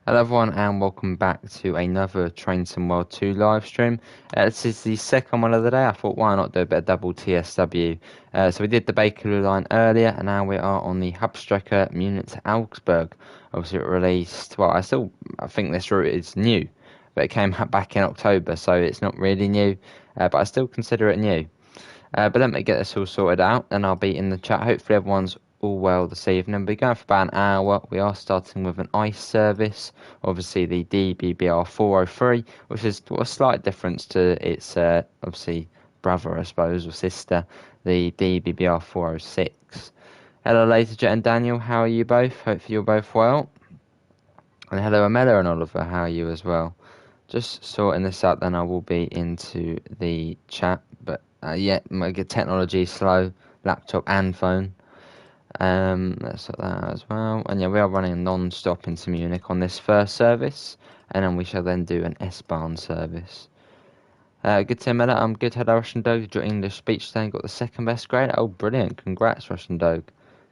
Hello everyone and welcome back to another Train Sim World 2 live stream. This is the second one of the day. I thought why not do a bit of double TSW. So we did the Bakerloo line earlier and now we are on the Hubstrecke Munich to Augsburg. Obviously it released, well I think this route is new, but it came back in October so it's not really new, but I still consider it new. But let me get this all sorted out and I'll be in the chat. Hopefully everyone's all well this evening. We're going for about an hour. We are starting with an ICE service, obviously the DBBR 403, which is a slight difference to its obviously brother, I suppose, or sister, the DBBR 406. Hello, Laserjet and Daniel. How are you both? Hopefully you're both well. And hello, Amela and Oliver. How are you as well? Just sorting this out, then I will be into the chat. But yeah, my technology is slow, laptop and phone. Let's sort that out as well. And yeah, we are running non-stop into Munich on this first service, and then we shall then do an S-Bahn service. Good to Miller. I'm good. Hello, Russian Dog. Did your English speech today? Got the second best grade. Oh, brilliant! Congrats, Russian Dog.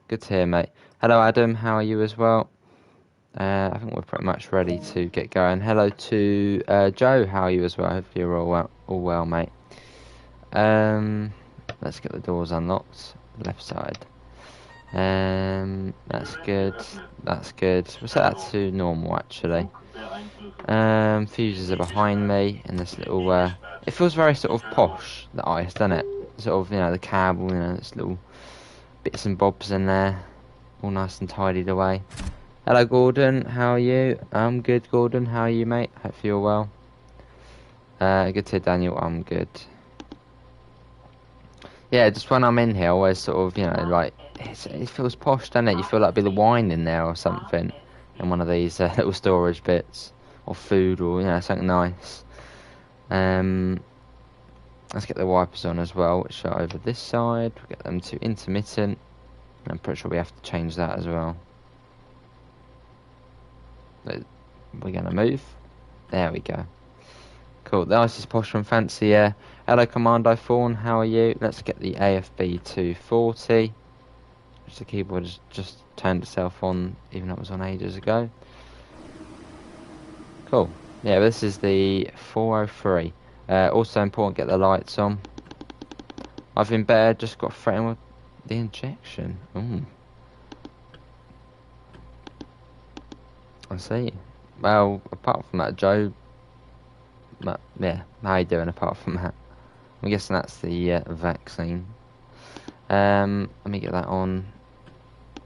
Good to hear, mate. Hello, Adam. How are you as well? I think we're pretty much ready to get going. Hello to Joe. How are you as well? Hopefully you're all well, mate. Let's get the doors unlocked. Left side. That's good. That's good. We'll set that to normal actually. Fuses are behind me, and this little it feels very sort of posh, the ice, doesn't it? Sort of, the cab, this little bits and bobs in there, all nice and tidied away. Hello, Gordon. How are you? I'm good, Gordon. How are you, mate? Hope you're well. Good to hear, Daniel. I'm good. Yeah, just when I'm in here, I always sort of, like, it feels posh, doesn't it? You feel like a bit of wine in there or something, in one of these little storage bits, or food, or, something nice. Let's get the wipers on as well, which are over this side. We'll get them to intermittent. I'm pretty sure we have to change that as well. We're going to move. There we go. Cool, the ice is posh and fancy, yeah. Hello, Commando Fawn, how are you? Let's get the AFB 240. Which the keyboard has just turned itself on, even though it was on ages ago. Cool. Yeah, this is the 403. Also important, get the lights on. I've been better, just got threatened with the injection. Ooh. I see. Well, apart from that, Joe... yeah, how you doing apart from that? I'm guessing that's the vaccine. Let me get that on.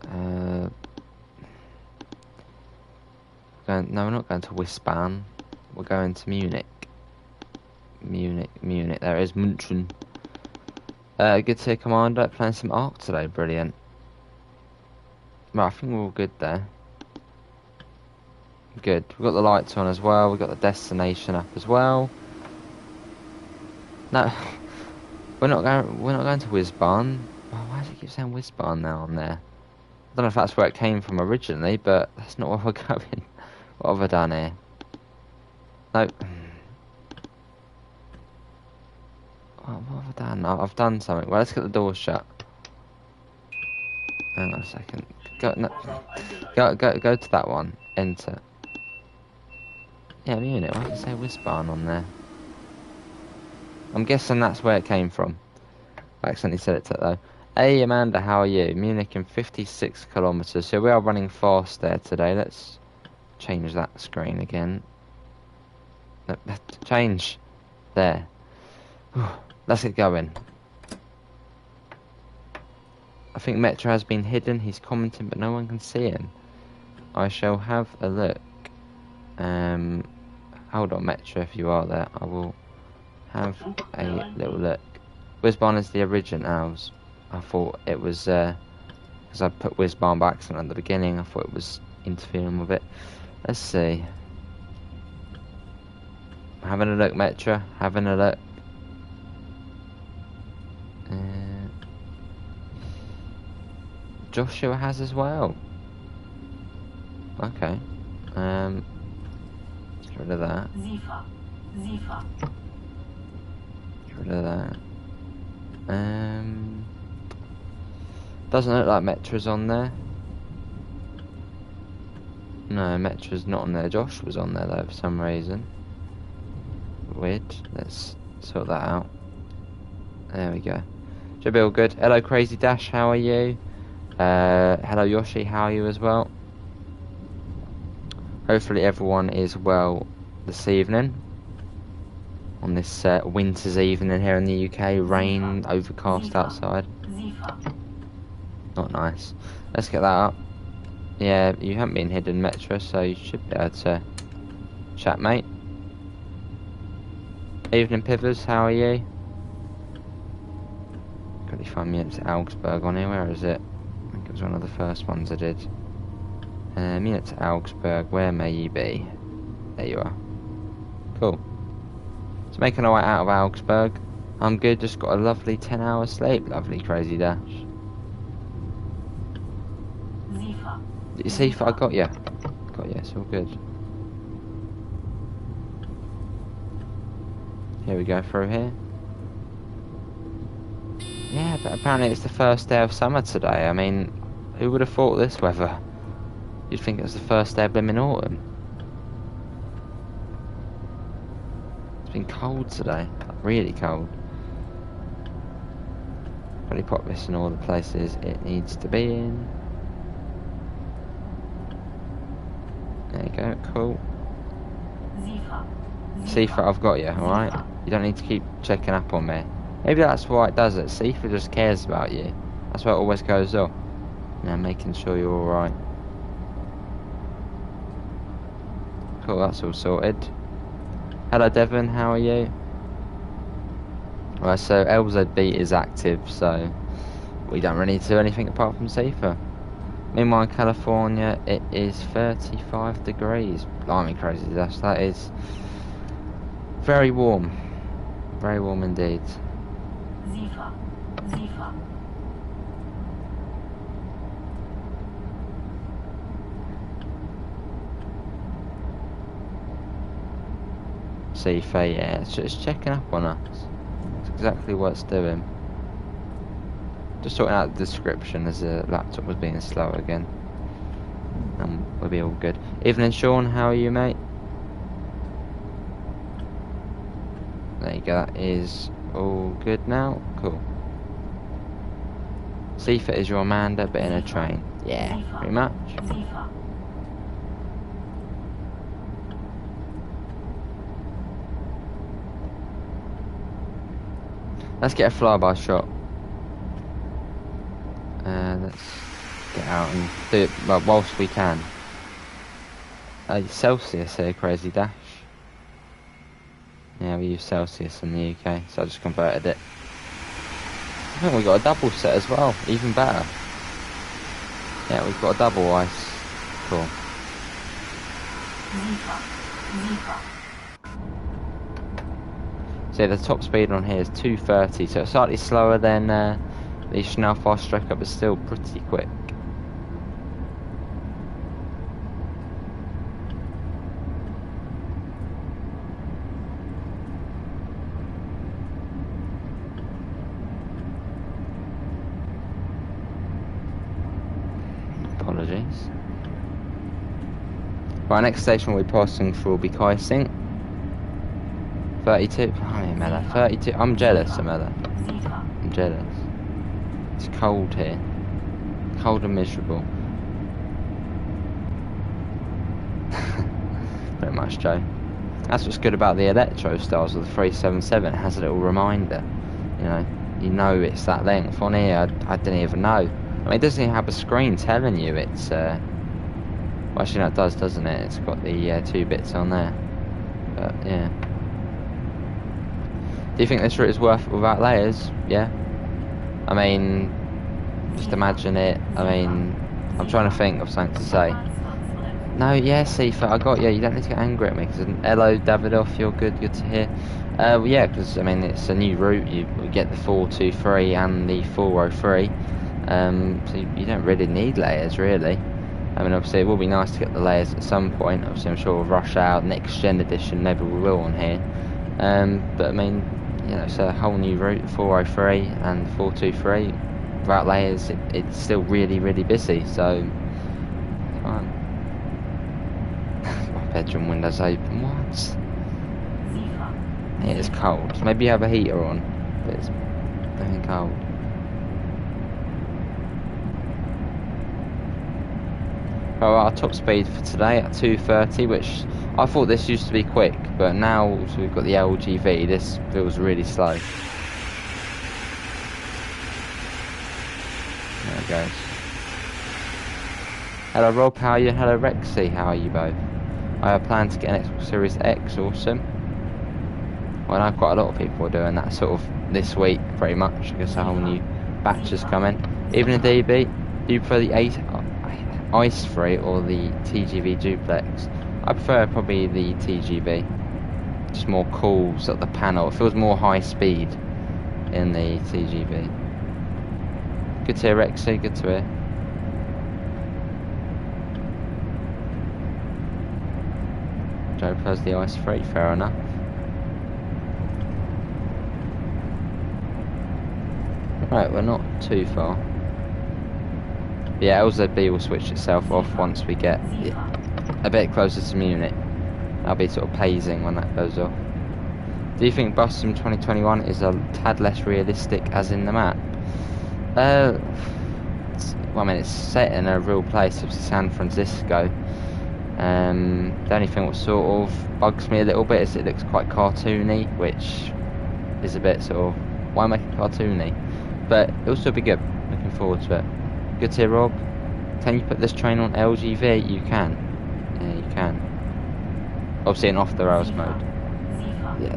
No, we're not going to S-Bahn. We're going to Munich. Munich. There it is, München. Good to hear, Commander. Playing some Ark today. Brilliant. Right, I think we're all good there. Good. We've got the lights on as well. We've got the destination up as well. No, we're not going to S-Bahn. Oh, why does it keep saying S-Bahn now on there? I don't know if that's where it came from originally, but that's not where we're going. What have I done here? Nope. What have I done? I've done something. Well, let's get the doors shut. Hang on a second. Go to that one. Enter. Yeah, Munich. Why does it say S-Bahn on there? I'm guessing that's where it came from. I accidentally said it to it though. Hey Amanda, how are you? Munich in 56 kilometers. So we are running fast there today. Let's change that screen again. Change. There. Let's get going. I think Metro has been hidden. He's commenting, but no one can see him. I shall have a look. Hold on, Metro, if you are there. I will have a little look. S-Bahn is the originals. I thought it was, because I put S-Bahn by accident at the beginning, I thought it was interfering with it. Let's see. Having a look, Metro. Having a look. Joshua has as well. Okay. Get rid of that. Get rid of that. Doesn't look like Metra's on there. No, Metra's not on there. Josh was on there though for some reason. Weird. Let's sort that out. There we go. Should be all good. Hello Crazy Dash, how are you? Hello Yoshi, how are you as well? Hopefully everyone is well this evening. On this winter's evening here in the UK. Rain, overcast outside. Not nice. Let's get that up. Yeah, you haven't been hidden, Metra, so you should be able to chat, mate. Evening Pivers, how are you? Got 5 minutes to Augsburg on here, where is it? I think it was one of the first ones I did. Minute to Augsburg, where may ye be? There you are. Cool. So making our way out of Augsburg. I'm good, just got a lovely 10 hours sleep. Lovely Crazy Dash. Did you see if I got you? Got you, it's all good. Here we go through here. Yeah, but apparently it's the first day of summer today. I mean, who would have thought this weather? You'd think it was the first day of blooming autumn. It's been cold today, like really cold. Probably pop this in all the places it needs to be in. There you go, cool. Sifa, I've got you, alright? You don't need to keep checking up on me. Maybe that's why it does it. Sifa just cares about you. That's why it always goes up. Now making sure you're alright. Cool, that's all sorted. Hello Devon, how are you? Right, so LZB is active, so we don't really need to do anything apart from Sifa. Meanwhile in California, it is 35 degrees. Blimey Crazy Dash, that is very warm. Very warm indeed. Sifa, yeah, it's just checking up on us. That's exactly what it's doing. Just sorting out the description as the laptop was being slow again. And we'll be all good. Evening Sean, how are you, mate? There you go, that is all good now. Cool. Sifa is your Amanda, but in a train. Yeah, pretty much. Let's get a flyby shot. Let's get out and do it whilst we can. Celsius here, Crazy Dash. Yeah, we use Celsius in the UK, so I just converted it. I think we got a double set as well, even better. Yeah, we've got a double ice. Cool. So the top speed on here is 230, so it's slightly slower than the Schnellfahrstrecke, but still pretty quick. Apologies. Right, next station we'll be passing through will be Kaising. 32. Oh, yeah, Mella. 32. I'm jealous, Mella. I'm jealous. It's cold here. Cold and miserable. Very much, Joe. That's what's good about the Electro styles of the 377. It has a little reminder. You know it's that length. On here, I didn't even know. I mean, it doesn't even have a screen telling you it's... Well, actually, no, it does, doesn't it? It's got the 2 bits on there. But, yeah. Do you think this route is worth it without layers? Yeah. I mean, just imagine it. I mean, I'm trying to think of something to say. No, yeah, Sifa, I got you. You don't need to get angry at me. Cause, hello, Davidoff, you're good to hear. Well, yeah, because, I mean, it's a new route. You get the 423 and the 403. So you don't really need layers, really. I mean, obviously, it will be nice to get the layers at some point. Obviously, I'm sure we'll rush out next gen edition. Maybe we will on here. But, I mean... it's a whole new route, 403 and 423. Without layers, it's still really, really busy, so fine. bedroom windows open. What? Yeah, it's cold. Maybe you have a heater on, but it's fucking cold. Well, our top speed for today at 230, which I thought this used to be quick, but now we've got the LGV, this feels really slow. There it goes. Hello Rob, how are you? Hello Rexy, how are you both? I have planned to get an Xbox Series X, awesome. Well, I know quite a lot of people are doing that sort of this week, pretty much. I guess a whole new batch has come in. Even a DB, do you prefer the Ice Free or the TGV Duplex? I prefer probably the TGV. Just more cool, sort of the panel. It feels more high speed in the TGV. Good to hear, Rexy, good to hear. Joe prefers the Ice Free, fair enough. Right, we're not too far. Yeah, LZB will switch itself off once we get a bit closer to Munich. That'll be sort of phasing when that goes off. Do you think Boston 2021 is a tad less realistic as in the map? Well, I mean, it's set in a real place, obviously San Francisco. The only thing that sort of bugs me a little bit is it looks quite cartoony, which is a bit sort of, why make it cartoony? But it'll still be good, looking forward to it. Good to hear, Rob. Can you put this train on LGV? You can. Yeah, you can. Obviously in off the rails mode. Yeah,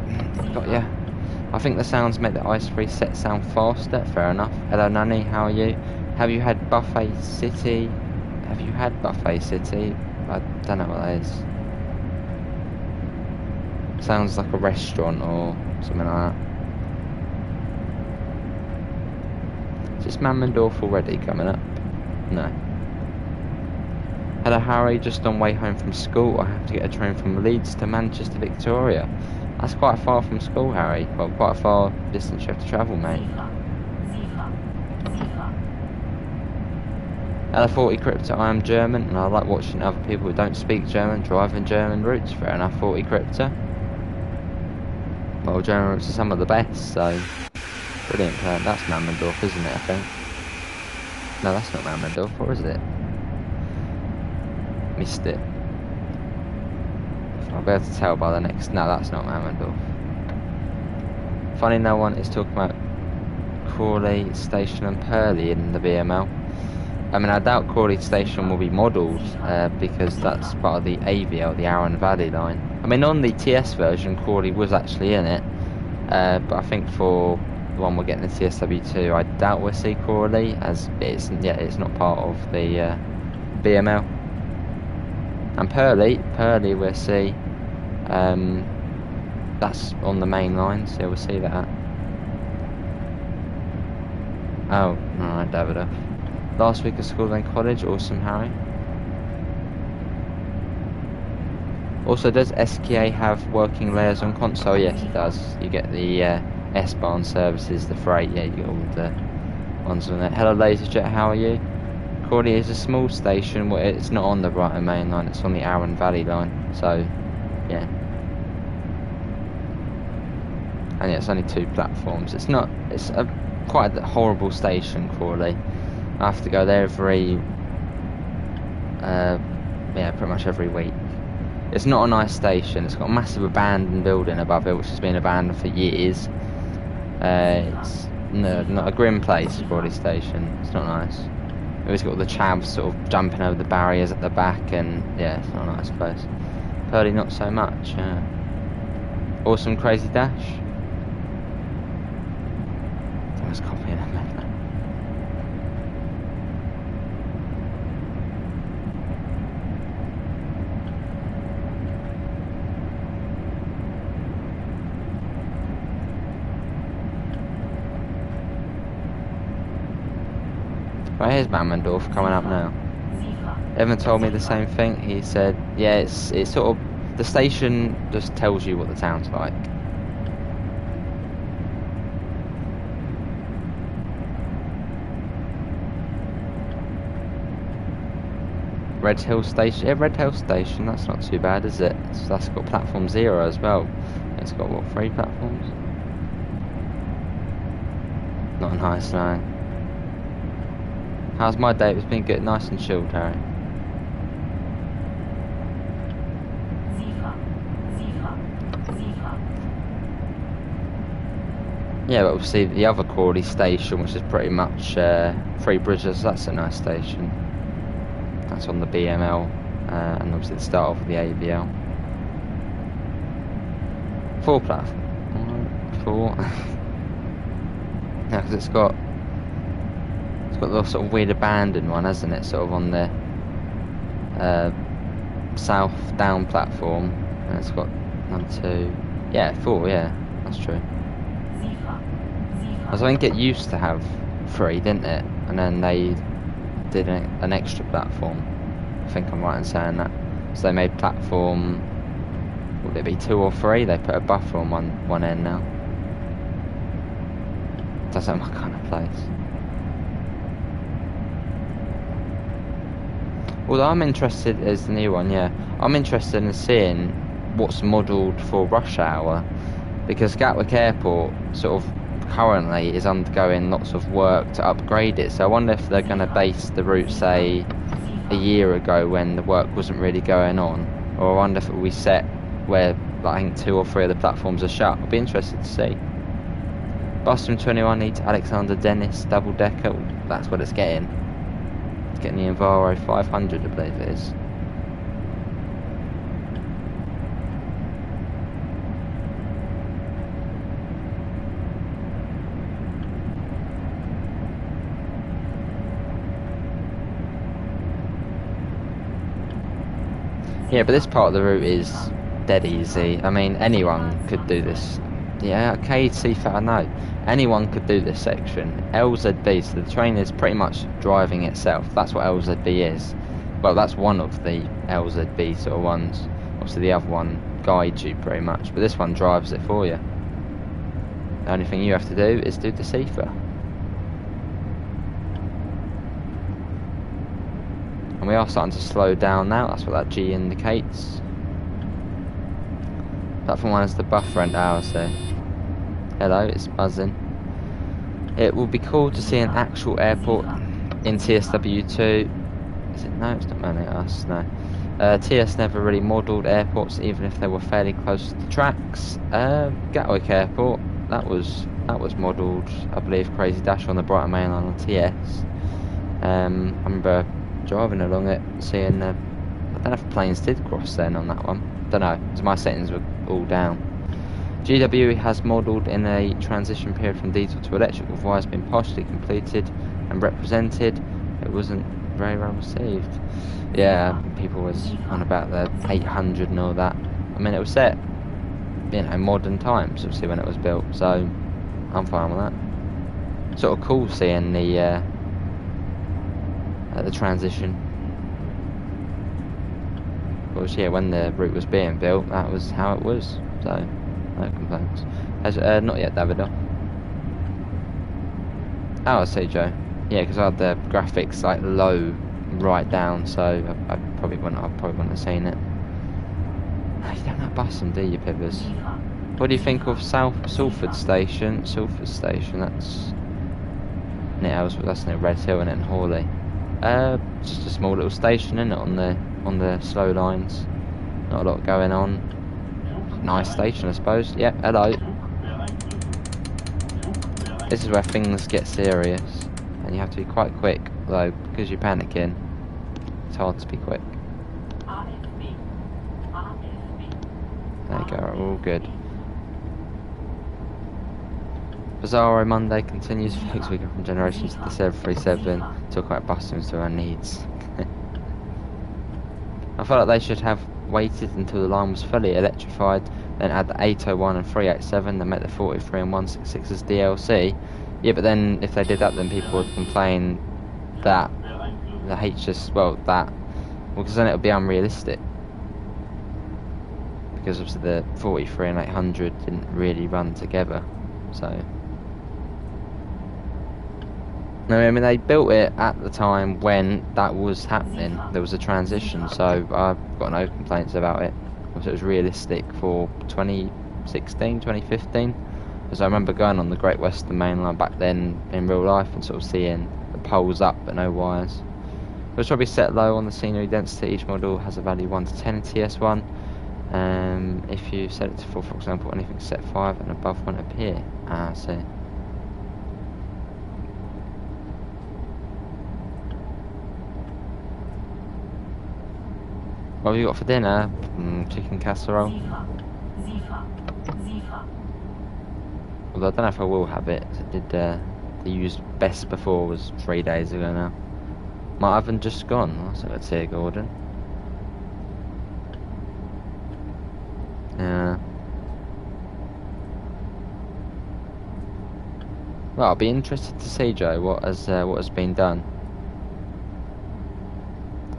got ya. I think the sounds make the Ice Free set sound faster. Fair enough. Hello, Nanny. How are you? Have you had Buffet City? Have you had Buffet City? I don't know what that is. Sounds like a restaurant or something like that. Is this Mammendorf already coming up? No. Hello, Harry. Just on way home from school. I have to get a train from Leeds to Manchester, Victoria. That's quite far from school, Harry. Well, quite a far distance you have to travel, mate. Hello, 40 Crypto. I am German, and I like watching other people who don't speak German driving German routes. Fair enough, 40 Crypto. Well, German routes are some of the best, so brilliant. That's Mammendorf, isn't it? I think. No, that's not Mammendorf, or is it? Missed it. I'll be able to tell by the next. No, that's not Mammendorf. Funny, no one is talking about Crawley Station and Purley in the BML. I mean, I doubt Crawley Station will be modelled because that's part of the AVL, the Arun Valley line. I mean, on the TS version, Crawley was actually in it, but I think for the one we're getting the TSW2, I doubt we'll see Crawley, as it's not part of the BML. And Purley we'll see. That's on the main line, so we'll see that. Oh, alright, Davidoff. Last week of school, then college. Awesome, Harry. Also, does SKA have working layers on console? Yes, it does. You get the S-Bahn services, the freight. Yeah, you get all the ones on there. Hello, LaserJet. How are you? Crawley is a small station where it's not on the Brighton main line. It's on the Arun Valley line. So, yeah. And yeah, it's only 2 platforms. It's not. It's quite a horrible station, Crawley. I have to go there pretty much every week. It's not a nice station. It's got a massive abandoned building above it, which has been abandoned for years. It's not a grim place, Crawley Station. It's not nice. We've always got all the chavs sort of jumping over the barriers at the back, and yeah, it's not a nice place. Purley, not so much. Awesome, Crazy Dash. I was copying a method. Right, here's Mammendorf coming up now. Evan told me the same thing. He said, yeah, it's sort of, the station just tells you what the town's like. Red Hill Station. Yeah, Red Hill Station. That's not too bad, is it? So that's got platform 0 as well. It's got what, 3 platforms? Not nice, no. How's my day? It's been good, nice and chilled, Harry. Yeah, but we'll see the other Crawley station, which is pretty much Three Bridges. That's a nice station. That's on the BML, and obviously the start off with the ABL. 4 platform. 4. Yeah, because it's got the sort of weird abandoned one, hasn't it? Sort of on the south down platform, and it's got 1, 2, yeah, 4. Yeah, that's true. I think it used to have 3, didn't it? And then they did an extra platform. I think I'm right in saying that. So they made platform, would it be 2 or 3? They put a buffer on one end now. That's not my kind of place. Although I'm interested, as the new one, yeah. I'm interested in seeing what's modelled for rush hour, because Gatwick Airport sort of currently is undergoing lots of work to upgrade it. So I wonder if they're going to base the route, say, a year ago when the work wasn't really going on, or I wonder if it will be set where I think 2 or 3 of the platforms are shut. I'll be interested to see. Bus from 21 needs Alexander Dennis double decker. That's what it's getting. It's getting the Enviro 500, I believe it is. Yeah, but this part of the route is dead easy. I mean, anyone could do this. Yeah, okay, Seafat, I know. Anyone could do this section. LZB, so the train is pretty much driving itself. That's what LZB is. Well, that's one of the LZB sort of ones. Obviously the other one guides you pretty much, but this one drives it for you. The only thing you have to do is do the Seafat. And we are starting to slow down now, that's what that G indicates. Platform 1 is the buffer end hour, so hello, it's buzzing. It will be cool to see an actual airport in TSW2. Is it? No, it's not mainly us, no. TS never really modelled airports, even if they were fairly close to the tracks. Gatwick Airport, that was modelled, I believe, Crazy Dash on the Brighton Main Line on TS. I remember driving along it, seeing I don't know if planes did cross then on that one. Don't know, because my settings were all down. GWE has modelled in a transition period from diesel to electric, with wires being partially completed and represented. It wasn't very well received. Yeah, people was on about the 800 and all that. I mean, it was set, you know, modern times, obviously, when it was built, so I'm fine with that. Sort of cool seeing the transition. Of course, yeah, when the route was being built, that was how it was, so no complaints. Not yet, Davido. Oh, I see, Joe. Yeah, because I had the graphics like low right down, so I probably wouldn't have seen it. You don't have Bussum, do you, Pibbers? What do you think of Salford Station? Salford Station, that's near Red Hill and Hawley. Just a small little station, isn't it, on the slow lines. Not a lot going on. Nice station, I suppose. Yep, hello. This is where things get serious, and you have to be quite quick, though, because you're panicking. It's hard to be quick. There you go, all good. Bizarro Monday continues. Folks, we go from generations to the 737. Talk about Bussums to our needs. I felt like they should have waited until the line was fully electrified, then add the 801 and 387, then make the 43 and 166 as DLC. Yeah, but then if they did that, then people would complain that the because then it would be unrealistic. Because obviously the 43 and 800 didn't really run together, so. No, I mean they built it at the time when that was happening. There was a transition, so I've got no complaints about it. Because it was realistic for 2016, 2015. Because I remember going on the Great Western Main Line back then in real life and sort of seeing the poles up but no wires. It was probably set low on the scenery density. Each model has a value 1 to 10 in TS1. If you set it to 4, for example, anything set 5 and above won't appear. Ah, I see. What have you got for dinner? Chicken casserole. Although I don't know if I will have it. I did the use best before was 3 days ago now. My oven just gone. That's a good see, Gordon. Yeah. Well, I'll be interested to see, Joe, what has been done.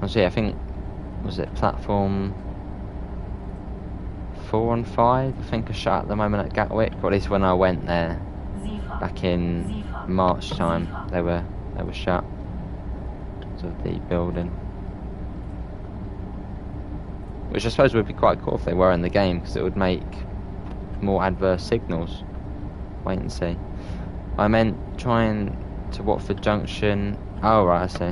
Actually, I think, was it platform 4 and 5? I think are shut at the moment at Gatwick, or at least when I went there back in March time, they were shut of the building. Which I suppose would be quite cool if they were in the game, because it would make more adverse signals. Wait and see. I meant trying to Watford Junction. Oh right, I see.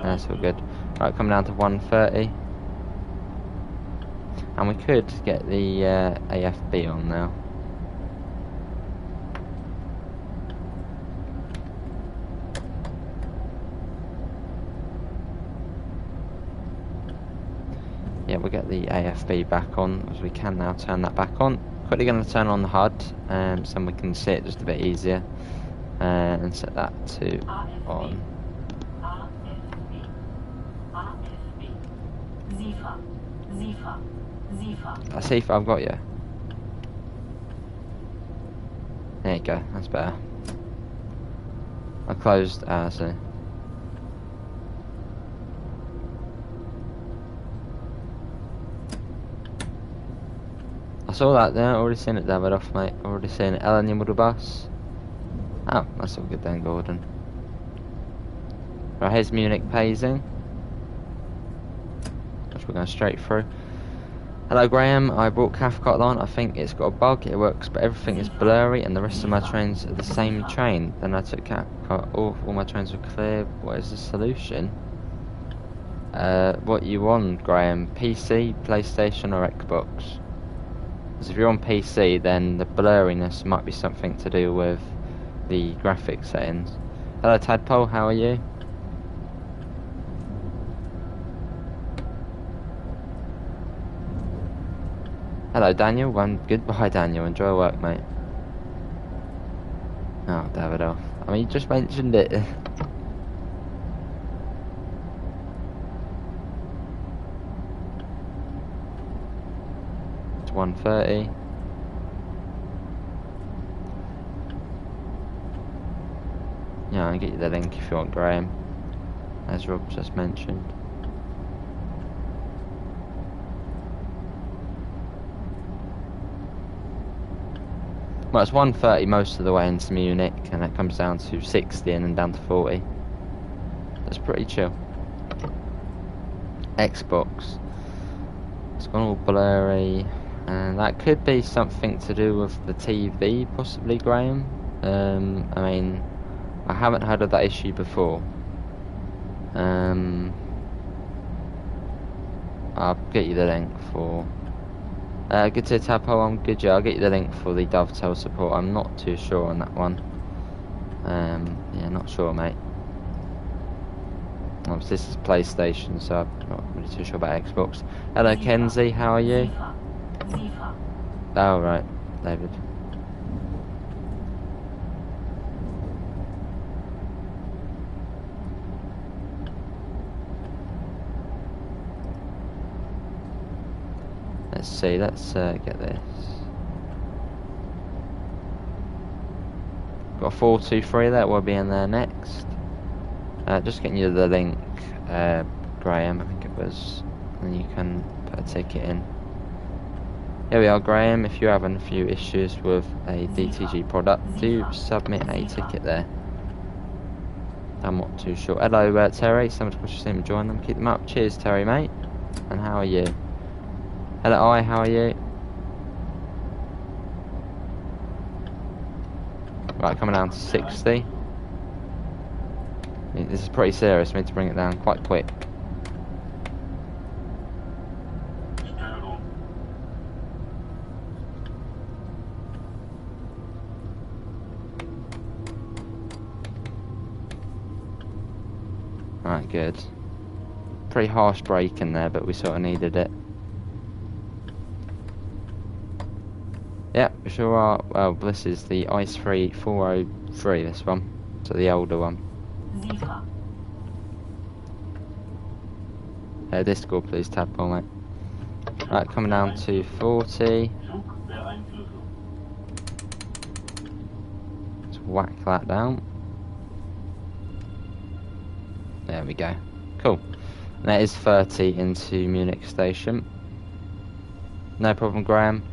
That's all good. Right, coming down to 1:30. And we could get the AFB on now. Yeah, we'll get the AFB back on, as we can now turn that back on. Quickly going to turn on the HUD, so we can see it just a bit easier, and set that to on. I see if I've got you. There you go, that's better. I closed, I see. I saw that there, already seen it, Davidoff, mate. Already seen it. Ellen, your model bus. Oh, that's all good then, Gordon. Right, here's Munich Pazing, which we're going straight through. Hello, Graham. I brought Cathcart line. I think it's got a bug. It works, but everything is blurry, and the rest of my trains are the same train. Then I took Cathcart off. All my trains were clear. What is the solution? What you on, Graham? PC, PlayStation, or Xbox? Because if you're on PC, then the blurriness might be something to do with the graphics settings. Hello, Tadpole. How are you? Hello, Daniel. I'm good. Bye, Daniel. Enjoy work, mate. Oh, Davidoff. I mean, you just mentioned it. It's 1:30. Yeah, I'll get you the link if you want, Graham. As Rob just mentioned. Well, it's 1:30 most of the way into Munich, and it comes down to 60 and then down to 40. That's pretty chill. Xbox. It's gone all blurry, and that could be something to do with the TV, possibly, Graham. I mean, I haven't heard of that issue before. I'll get you the link for... good to Tapo, I'm good, yeah, I'll get you the link for the Dovetail support. I'm not too sure on that one. Yeah, not sure, mate. Obviously, this is PlayStation, so I'm not really too sure about Xbox. Hello, Kenzie, how are you? Oh, right, David. Let's see, let's get this. Got a 423 that will be in there next. Just getting you the link, Graham, I think it was, and you can put a ticket in. Here we are, Graham. If you're having a few issues with a DTG product, do submit a ticket there. I'm not too sure. Hello, Terry. Someone's supposed to see him join them. Keep them up. Cheers, Terry, mate. And how are you? Hello, how are you? Right, coming down to 60. This is pretty serious. We need to bring it down quite quick. Right, good. Pretty harsh break in there, but we sort of needed it. Yep, we sure are. Well, this is the ice-free 403, this one. So the older one. Discord, please, tadpole, mate. Right, coming down to 40. Let's whack that down. There we go. Cool. And that is 30 into Munich station. No problem, Graham.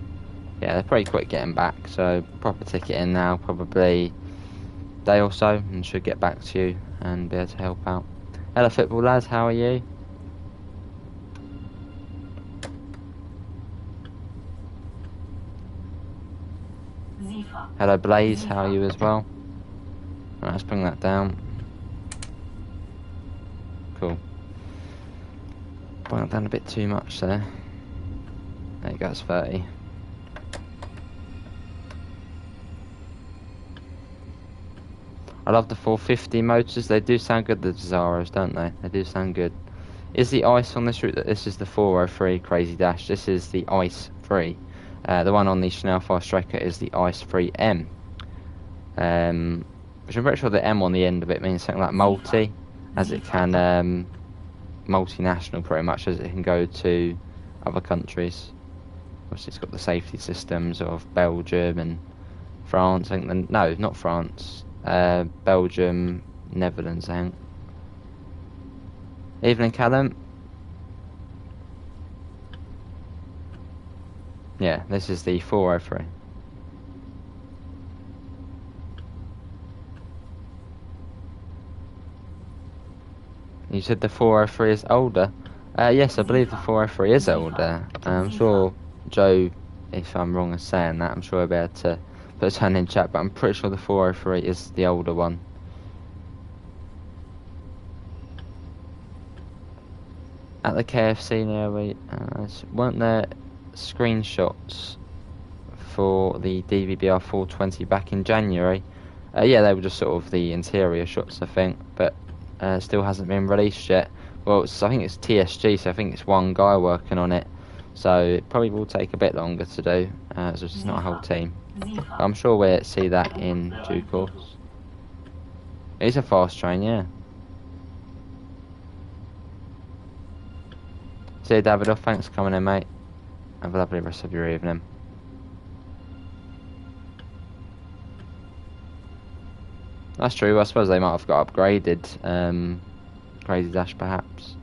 Yeah, they're pretty quick getting back, so proper ticket in now, probably a day or so, and should get back to you and be able to help out. Hello, football lads, how are you? Hello, Blaze, how are you as well? Right, let's bring that down. Cool. Bring it down a bit too much there. There you go, it's 30. I love the 450 motors. They do sound good, the Zaros, don't they? They do sound good. Is the ice on this route that this is the 403 Crazy Dash? This is the ice free. The one on the Schnellfire Striker is the ice free M. Which I'm pretty sure the M on the end of it means something like multi, as it can multinational pretty much, as it can go to other countries. Obviously, it's got the safety systems of Belgium and France. I think no, not France. Belgium, Netherlands, I think. Evening, Callum. Yeah, this is the 403. You said the 403 is older? Yes, I believe the 403 is older. I'm sure Joe, if I'm wrong in saying that, I'm sure I'll be able to put his hand in chat, but I'm pretty sure the 403 is the older one. At the KFC near we weren't there screenshots for the DVBR 420 back in January? Yeah, they were just sort of the interior shots, I think, but still hasn't been released yet. Well, I think it's TSG, so I think it's one guy working on it, so it probably will take a bit longer to do, so it's not a whole team. But I'm sure we'll see that in due course. It is a fast train, yeah. See you, Davidoff, thanks for coming in, mate. Have a lovely rest of your evening. That's true, I suppose they might have got upgraded. Crazy Dash, perhaps.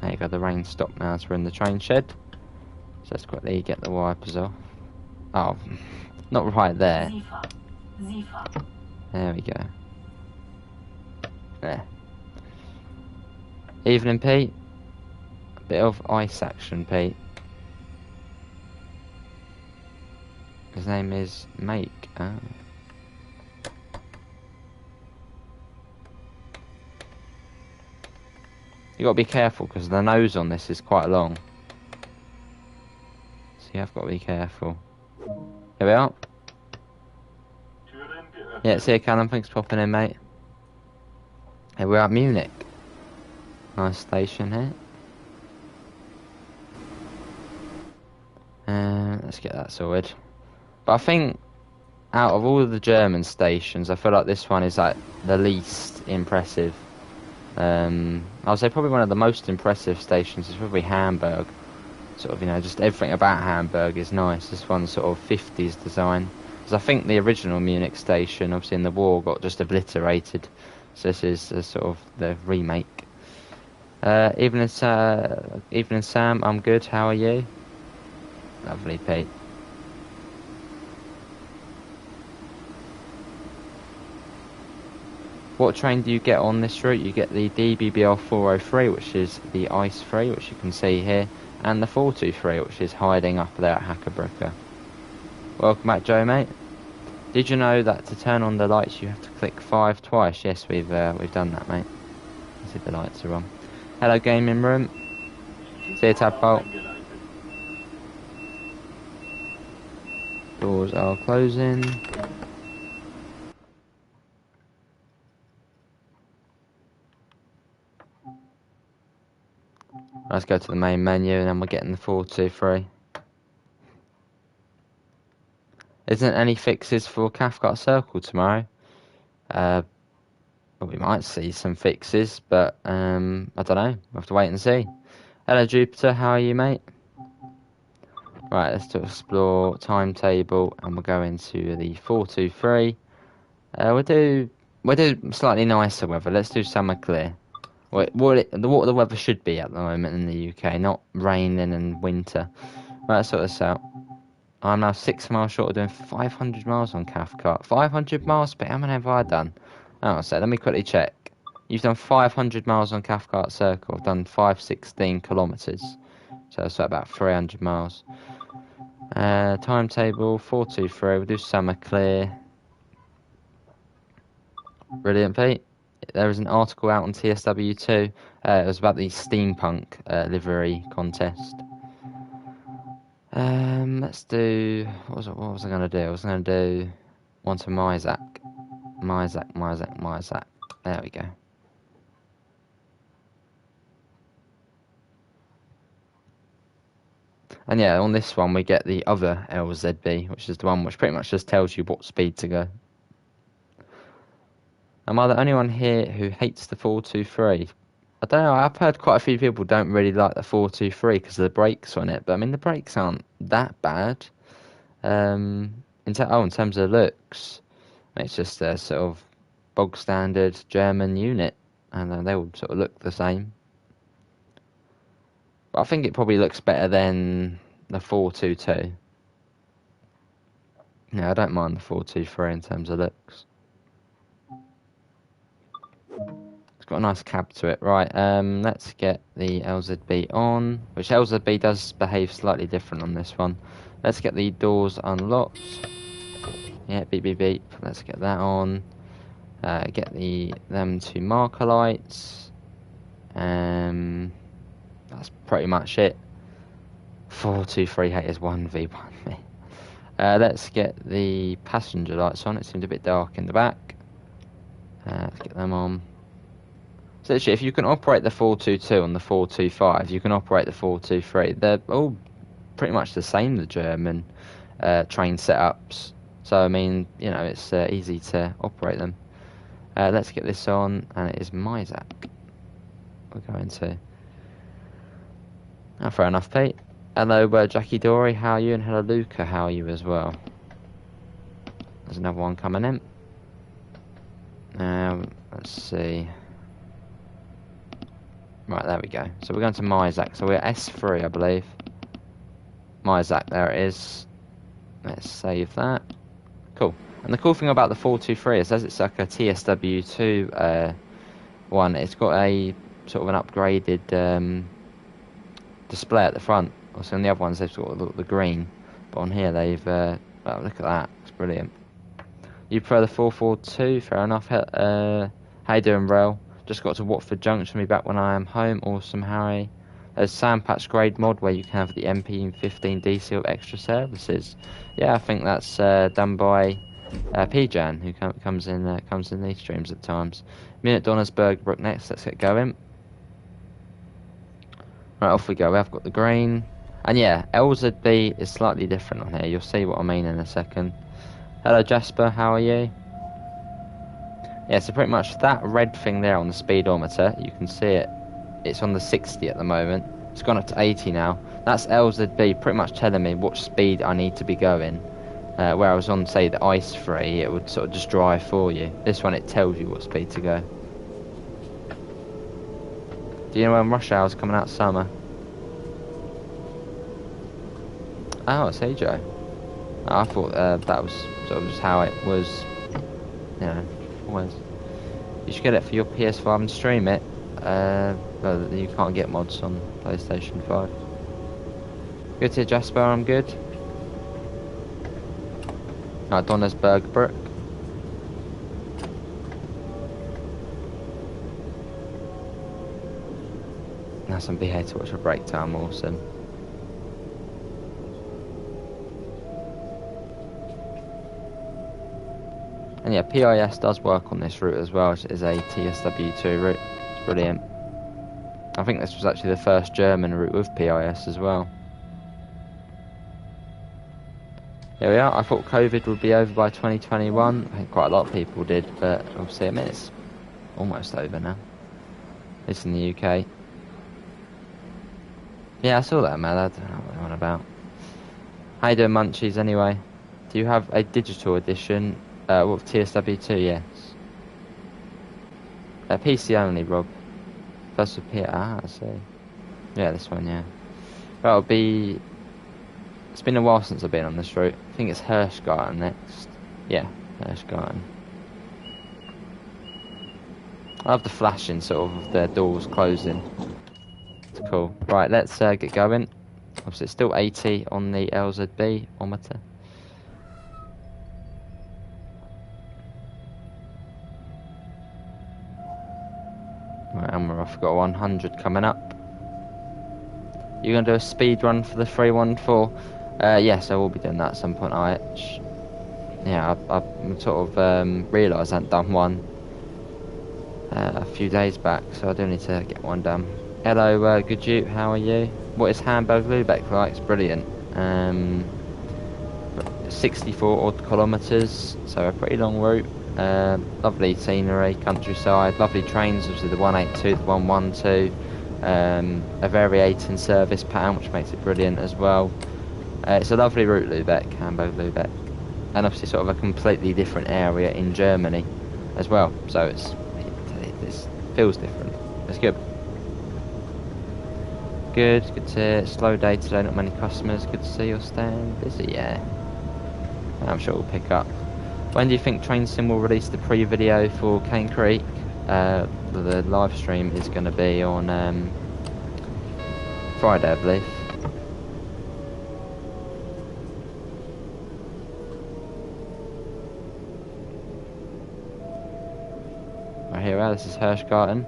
There you go, the rain stopped now as we're in the train shed. So let's quickly get the wipers off. Oh, not right there. There we go. There. Evening, Pete. A bit of ice action, Pete. His name is Make. Oh. You gotta be careful because the nose on this is quite long. So you have got to be careful. Here we are. Yeah, see you, Callum. Thanks for popping in, mate. Here we are at Munich. Nice station here. Let's get that sorted. But I think out of all of the German stations, I feel like this one is like the least impressive. I would say probably one of the most impressive stations is probably Hamburg. Sort of, you know, just everything about Hamburg is nice. This one's sort of 50s design. Because I think the original Munich station, obviously in the war, got just obliterated. So this is sort of the remake. Evening, Sam. I'm good. How are you? Lovely, Pete. what train do you get on this route? You get the DBBR 403, which is the ice free, which you can see here, and the 423, which is hiding up there at Hackerbrücke. Welcome back, Joe, mate. Did you know that to turn on the lights you have to click 5 twice? Yes, we've done that, mate. You see the lights are on. Hello, gaming room. See you, Tadpole. Doors are closing. Let's go to the main menu and then we're getting the 423. Isn't any fixes for Cathcart Circle tomorrow? Well, we might see some fixes, but I don't know. We'll have to wait and see. Hello, Jupiter. How are you, mate? Right, let's do explore timetable, and we'll go into the 423. We'll do slightly nicer weather. Let's do summer clear. What the weather should be at the moment in the UK, not raining and winter. Right, let's sort this out. I'm now 6 miles short of doing 500 miles on Cathcart. 500 miles, but how many have I done? Oh, so let me quickly check. You've done 500 miles on Cathcart Circle. I've done 516 kilometres. So that's about 300 miles. Timetable 423. We'll do summer clear. Brilliant, Pete. There was an article out on TSW2. It was about the steampunk livery contest. Let's do. What was I going to do? I was going to do one to Myzak. Myzak. There we go. And yeah, on this one we get the other LZB, which is the one which pretty much just tells you what speed to go. Am I the only one here who hates the 423? I don't know, I've heard quite a few people don't really like the 423 because of the brakes on it, but I mean the brakes aren't that bad. In terms of looks, it's just a sort of bog standard German unit, and they all sort of look the same. But I think it probably looks better than the 422. Yeah, I don't mind the 423 in terms of looks. It's got a nice cab to it. Right, let's get the LZB on, which LZB does behave slightly different on this one. Let's get the doors unlocked. Yeah, beep, beep, beep. Let's get that on. Get them two marker lights. That's pretty much it. 423 haters 1v1 me. Let's get the passenger lights on. It seemed a bit dark in the back. Let's get them on. So actually, if you can operate the 422 on the 425, you can operate the 423. They're all pretty much the same, the German train setups. So I mean, you know, it's easy to operate them. Let's get this on, and it is Myzak. We're going to. Oh, fair enough, Pete. Hello, Jackie Dory, how are you? And hello, Luca, how are you as well? There's another one coming in. Let's see. Right, there we go. So we're going to Myzak. So we're S3, I believe. Myzak, there it is. Let's save that. Cool. And the cool thing about the 423 is, as it's like a TSW2 one, it's got a sort of an upgraded display at the front. Also, on the other ones, they've got the green. But on here, they've... oh, look at that. It's brilliant. You prefer the 442? Fair enough. How you doing, Rel? Just got to Watford Junction. Be back when I am home. Awesome, Harry. There's Sandpatch Grade mod where you can have the MP15 DC with extra services. Yeah, I think that's done by P-Jan, who comes in these streams at times. Munich, Donnersberg, Brook next. Let's get going. Right, off we go. I've got the green. And yeah, LZB is slightly different on here. You'll see what I mean in a second. Hello, Jasper. How are you? Yeah, so pretty much that red thing there on the speedometer, you can see it. It's on the 60 at the moment. It's gone up to 80 now. That's LZB pretty much telling me what speed I need to be going. Where I was on, say, the ice free, it would sort of just drive for you. This one, it tells you what speed to go. Do you know when rush hour's coming out summer? Oh, it's Joe. I thought that was sort of just how it was, you know, always. You should get it for your PS5 and stream it. But you can't get mods on PlayStation 5. Good to Jasper, I'm good. Right, Donnersberg Brook. Nice and be here to watch a break time, awesome. And yeah, PIS does work on this route as well. It is a TSW2 route. It's brilliant. I think this was actually the first German route with PIS as well. Here we are. I thought COVID would be over by 2021. I think quite a lot of people did, but obviously, I mean, it's almost over now. It's in the UK. Yeah, I saw that, man. I don't know what they're on about. How you doing, Munchies, anyway? Do you have a digital edition? With TSW2, yes. PC only, Rob. First with I see. Yeah, this one, yeah. That'll be... It's been a while since I've been on this route. I think it's Hirschgarten next. Yeah, Hirschgarten. I love the flashing, sort of their doors closing. It's cool. Right, let's get going. Obviously, it's still 80 on the LZB ometer. Right, and we're off. Got 100 coming up. You're going to do a speed run for the 314? Yes, I will be doing that at some point, IH. Yeah, I sort of realised I hadn't done one a few days back, so I do need to get one done. Hello, good you, how are you? What is Hamburg-Lübeck like? It's brilliant. 64 odd kilometres, so a pretty long route. Lovely scenery, countryside, lovely trains, obviously the 182, the 112. A variating service pattern, which makes it brilliant as well. It's a lovely route, Lübeck, Hamburg-Lübeck, and obviously sort of a completely different area in Germany as well. So it feels different. It's good. Good to hear. Slow day today, not many customers. Good to see you're staying busy. Yeah, I'm sure we'll pick up. When do you think TrainSim will release the pre-video for Cane Creek? The live stream is going to be on Friday, I believe. Right here, this is Hirschgarten.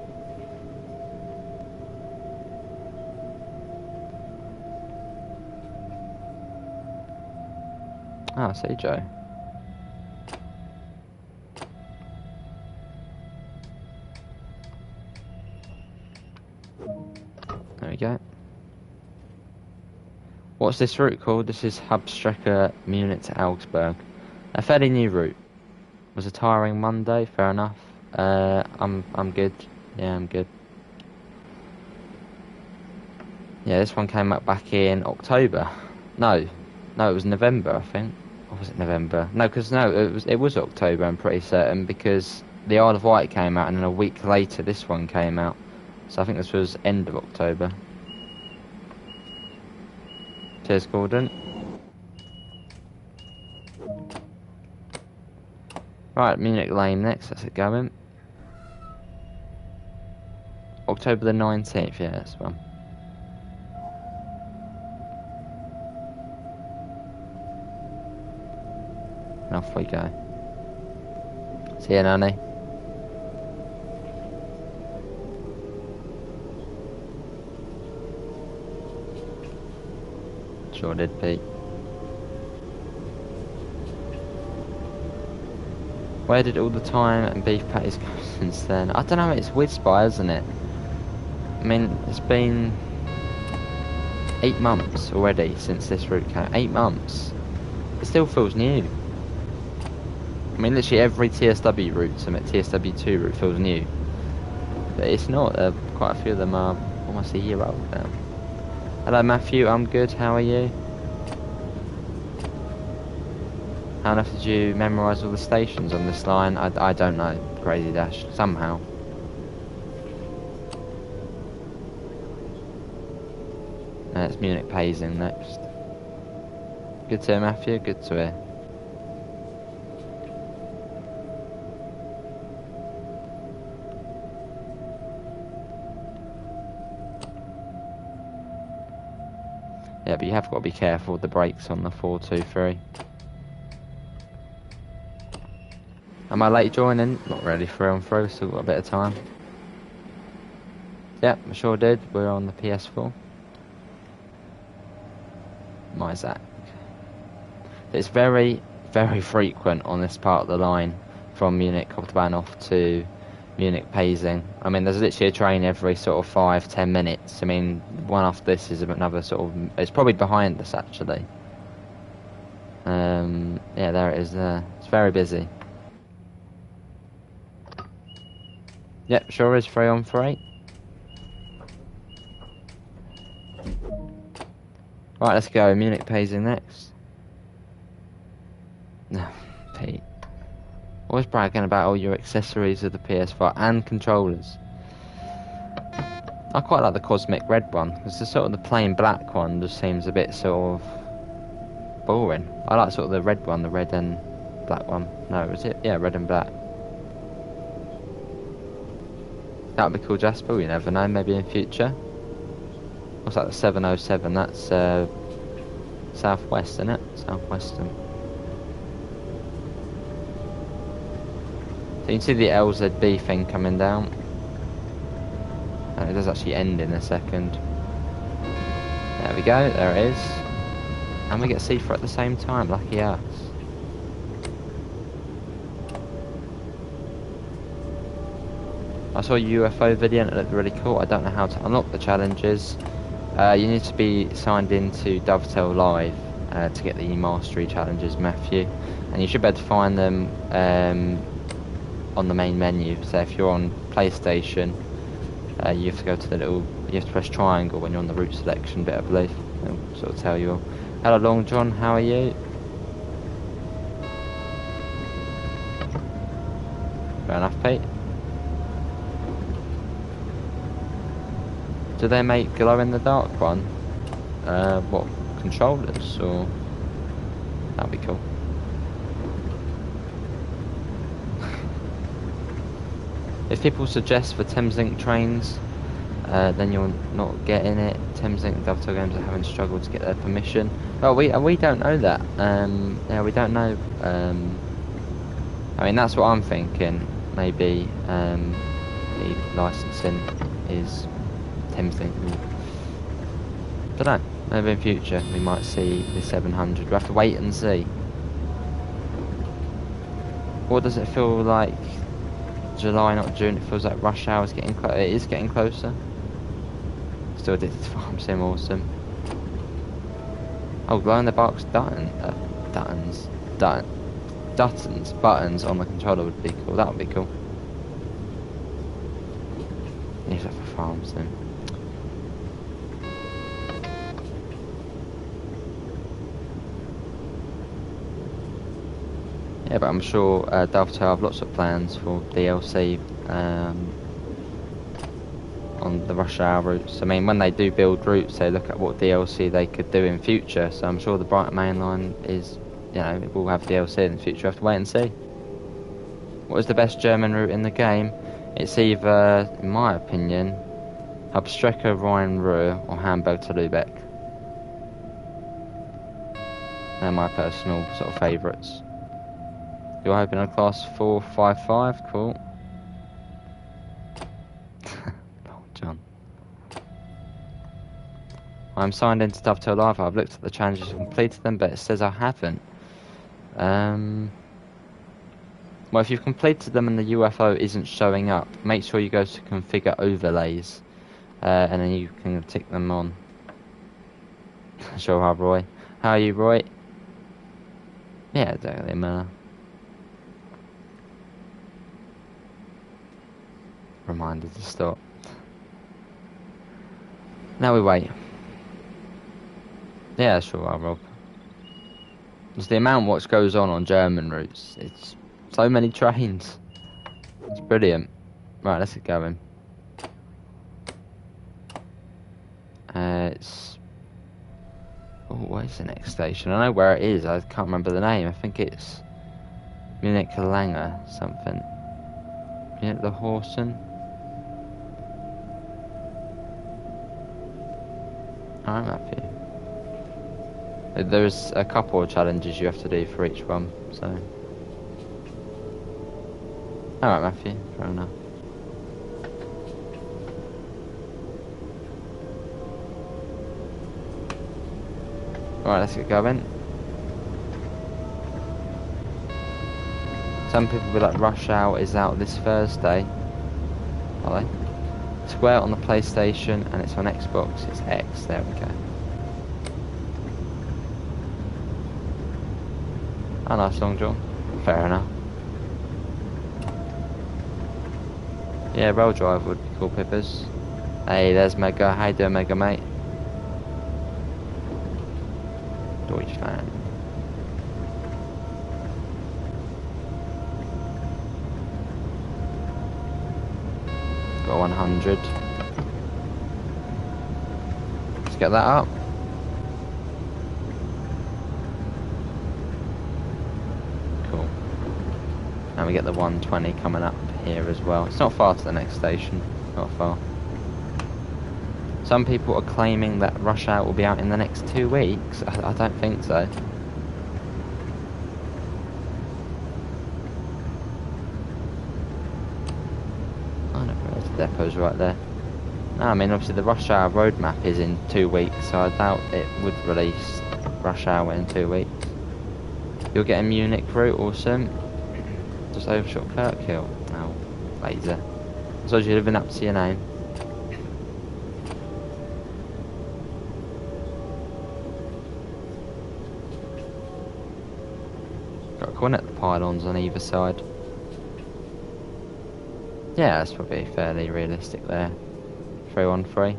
Ah, see Joe. There we go. What's this route called? This is Hauptstrecke Munich to Augsburg. A fairly new route. Was a tiring Monday, fair enough. I'm good. Yeah, I'm good. Yeah, this one came up back in October. No, it was November, I think. Or was it November? No, it was October, I'm pretty certain, because the Isle of Wight came out and then a week later this one came out. So I think this was end of October. Cheers, Gordon. Right, Munich Lane next, that's it going. October the 19th, yeah, that's one. And off we go. See you, Nanny. Sure did, Pete. Where did all the time and beef patties go since then? I don't know, it's weird spy, isn't it? I mean, it's been 8 months already since this route came. 8 months. It still feels new. I mean, literally every TSW route, TSW2 route feels new. But it's not. Quite a few of them are almost a year old now. Hello, Matthew. I'm good. How are you? How enough did you memorise all the stations on this line? I don't know. Crazy Dash. Somehow. It's Munich Payson next. Good to hear, Matthew. Good to hear. Yeah, but you have got to be careful with the brakes on the 423. Am I late joining? Not really, through and through, still got a bit of time. Yep, I sure did. We're on the PS4. My Zach. It's very, very frequent on this part of the line from Munich Hauptbahnhof to Munich Pasing. I mean, there's literally a train every sort of 5-10 minutes. I mean, one after this is another sort of. It's probably behind us actually. Yeah, there it is. It's very busy. Yep, sure is 3 on 3. Right, let's go. Munich Pasing next. No, Pete. Always bragging about all your accessories of the PS4 and controllers. I quite like the cosmic red one, because the sort of the plain black one just seems a bit sort of boring. I like sort of the red one, the red and black one. No, was it? Yeah, red and black. That would be cool, Jasper. You never know. Maybe in future. What's that? The 707. That's southwest, isn't it? Southwestern. So you can see the LZB thing coming down. And it does actually end in a second. There we go. There it is. And we get C4 at the same time. Lucky us. I saw a UFO video and it looked really cool. I don't know how to unlock the challenges. You need to be signed into Dovetail Live to get the mastery challenges, Matthew. And you should be able to find them on the main menu. So if you're on PlayStation, you have to go to the little. You have to press triangle when you're on the route selection bit, I believe. It'll sort of tell you all. Hello, Long John. How are you? Fair enough, Pete. Do they make glow-in-the-dark one? What, controllers, or...? That'd be cool. If people suggest for Thameslink trains, then you're not getting it. Thameslink and Dovetail Games are having struggled to get their permission. Well, we don't know that. Yeah, we don't know. I mean, that's what I'm thinking. Maybe the licensing is... Thameslink. Don't know. Maybe in future we might see the 700. We'll have to wait and see. What does it feel like? July, not June. It feels like rush hour is getting closer. It is getting closer. Still addicted to Farm Sim, awesome. Oh, glow in the box buttons on the controller would be cool. That would be cool. Need that for Farm Sim. Yeah, but I'm sure Dovetail have lots of plans for DLC on the rush hour routes. I mean, when they do build routes, they look at what DLC they could do in future. So I'm sure the Brighton Main Line is, you know, it will have DLC in the future. We have to wait and see. What is the best German route in the game? It's either, in my opinion, Hauptstrecke Rhein-Ruhr or Hamburg to Lübeck. They're my personal sort of favourites. You're hoping a class 455, cool. Oh, John. I'm signed into Dovetail Live. I've looked at the challenges and completed them, but it says I haven't. Well, if you've completed them and the UFO isn't showing up, make sure you go to configure overlays, and then you can tick them on. Sure, hi, Roy. How are you, Roy? Yeah, exactly, man. Reminder to stop. Now we wait. Yeah, sure, Rob. It's the amount what goes on German routes. It's so many trains. It's brilliant. Right, let's get going. It's... Oh, where's the next station? I know where it is. I can't remember the name. I think it's Munich Lange something. Munich the Horsen. Alright, Matthew. There's a couple of challenges you have to do for each one, so. Alright, Matthew, fair enough. Alright, let's get going. Some people will be like, Rush Hour is out this Thursday. Are they? Square on the PlayStation and it's on Xbox. It's X, there we go. Oh, nice Long John. Fair enough. Yeah, Rail Drive would be cool, Pippers. Hey, there's Mega. How you doing, Mega, mate? Deutschland. Got 100. Let's get that up. Cool. And we get the 120 coming up here as well. It's not far to the next station. Not far. Some people are claiming that Rush Hour will be out in the next 2 weeks. I don't think so. I don't know, the depot's right there. No, I mean, obviously the Rush Hour roadmap is in 2 weeks, so I doubt it would release Rush Hour in 2 weeks. You'll get a Munich route, awesome. Just overshot Kirkhill. Oh, laser. I suppose you're living up to your name. Got a corner at the pylons on either side. Yeah, that's probably fairly realistic there. 313.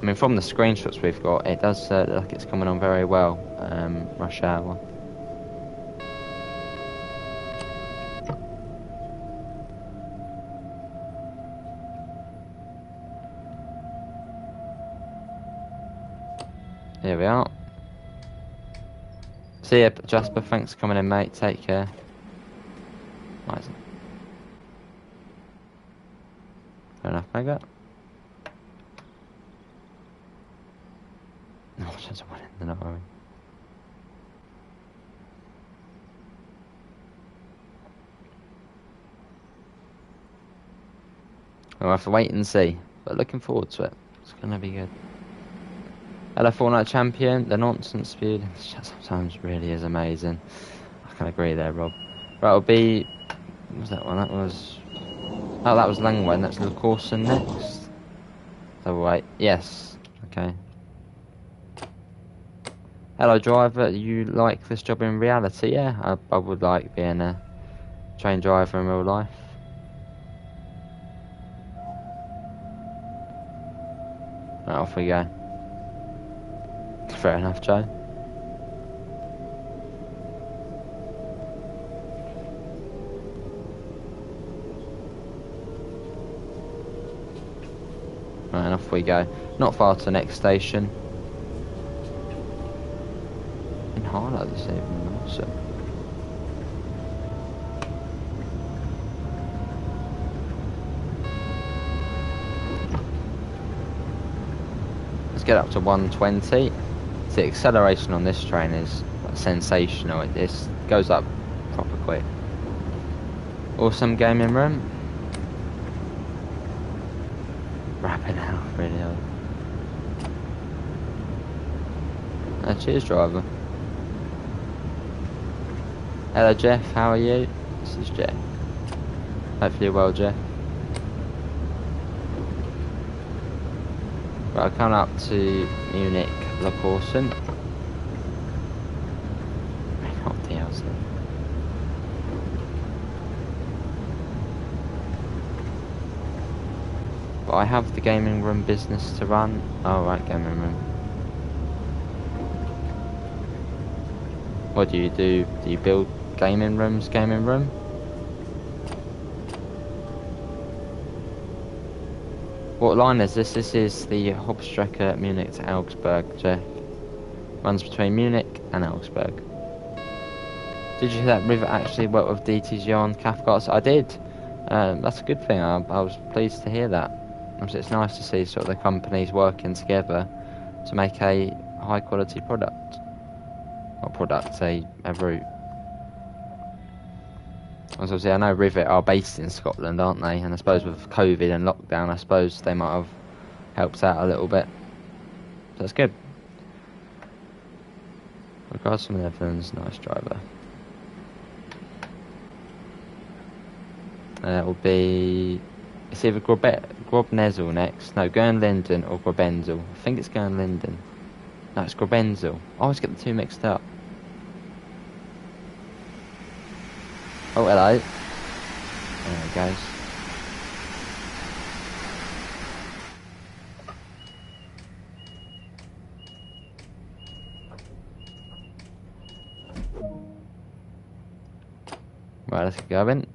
I mean, from the screenshots we've got, it does look like it's coming on very well. Rush Hour. Here we are. See ya, Jasper. Thanks for coming in, mate. Take care. Nice. Fair enough, Mega. No chance of winning, they're not worrying. We'll have to wait and see, but looking forward to it. It's gonna be good. Hello, Fortnite Champion. The nonsense speed sometimes really is amazing. I can agree there, Rob. Right, it'll be. What was that one? That was. Oh, that was Langwen. That's the Corson next. So wait. Yes. Okay. Hello, driver. You like this job in reality? Yeah, I would like being a train driver in real life. Right, off we go. Fair enough, Joe. Right, and off we go. Not far to the next station. In Harlow this evening, awesome. Let's get up to 120. The acceleration on this train is sensational. It just goes up proper quick. Awesome gaming room. Wrapping out really hard. Cheers, driver. Hello, Jeff. How are you? This is Jeff. Hopefully you're well, Jeff. Right, coming up to Munich. La Corson. Not DLC. But I have the gaming room business to run. Oh, right, gaming room. What do you do? Do you build gaming rooms, gaming room? What line is this? This is the Hauptstrecke Munich to Augsburg, Jeff. Runs between Munich and Augsburg. Did you hear that River actually worked with DTG on Cathcart? I did. That's a good thing. I was pleased to hear that. It's nice to see sort of the companies working together to make a high quality product. Not product, a route. As obviously, I know Rivet are based in Scotland, aren't they? And I suppose with COVID and lockdown, I suppose they might have helped out a little bit. So that's good. Regards from the Netherlands, nice driver. It will be... It's either Grobnezel next. No, Gernlinden or Grobenzel. I think it's Gernlinden. No, it's Grobenzel. I always get the two mixed up. Oh, hello. There it goes. Right, let's get going.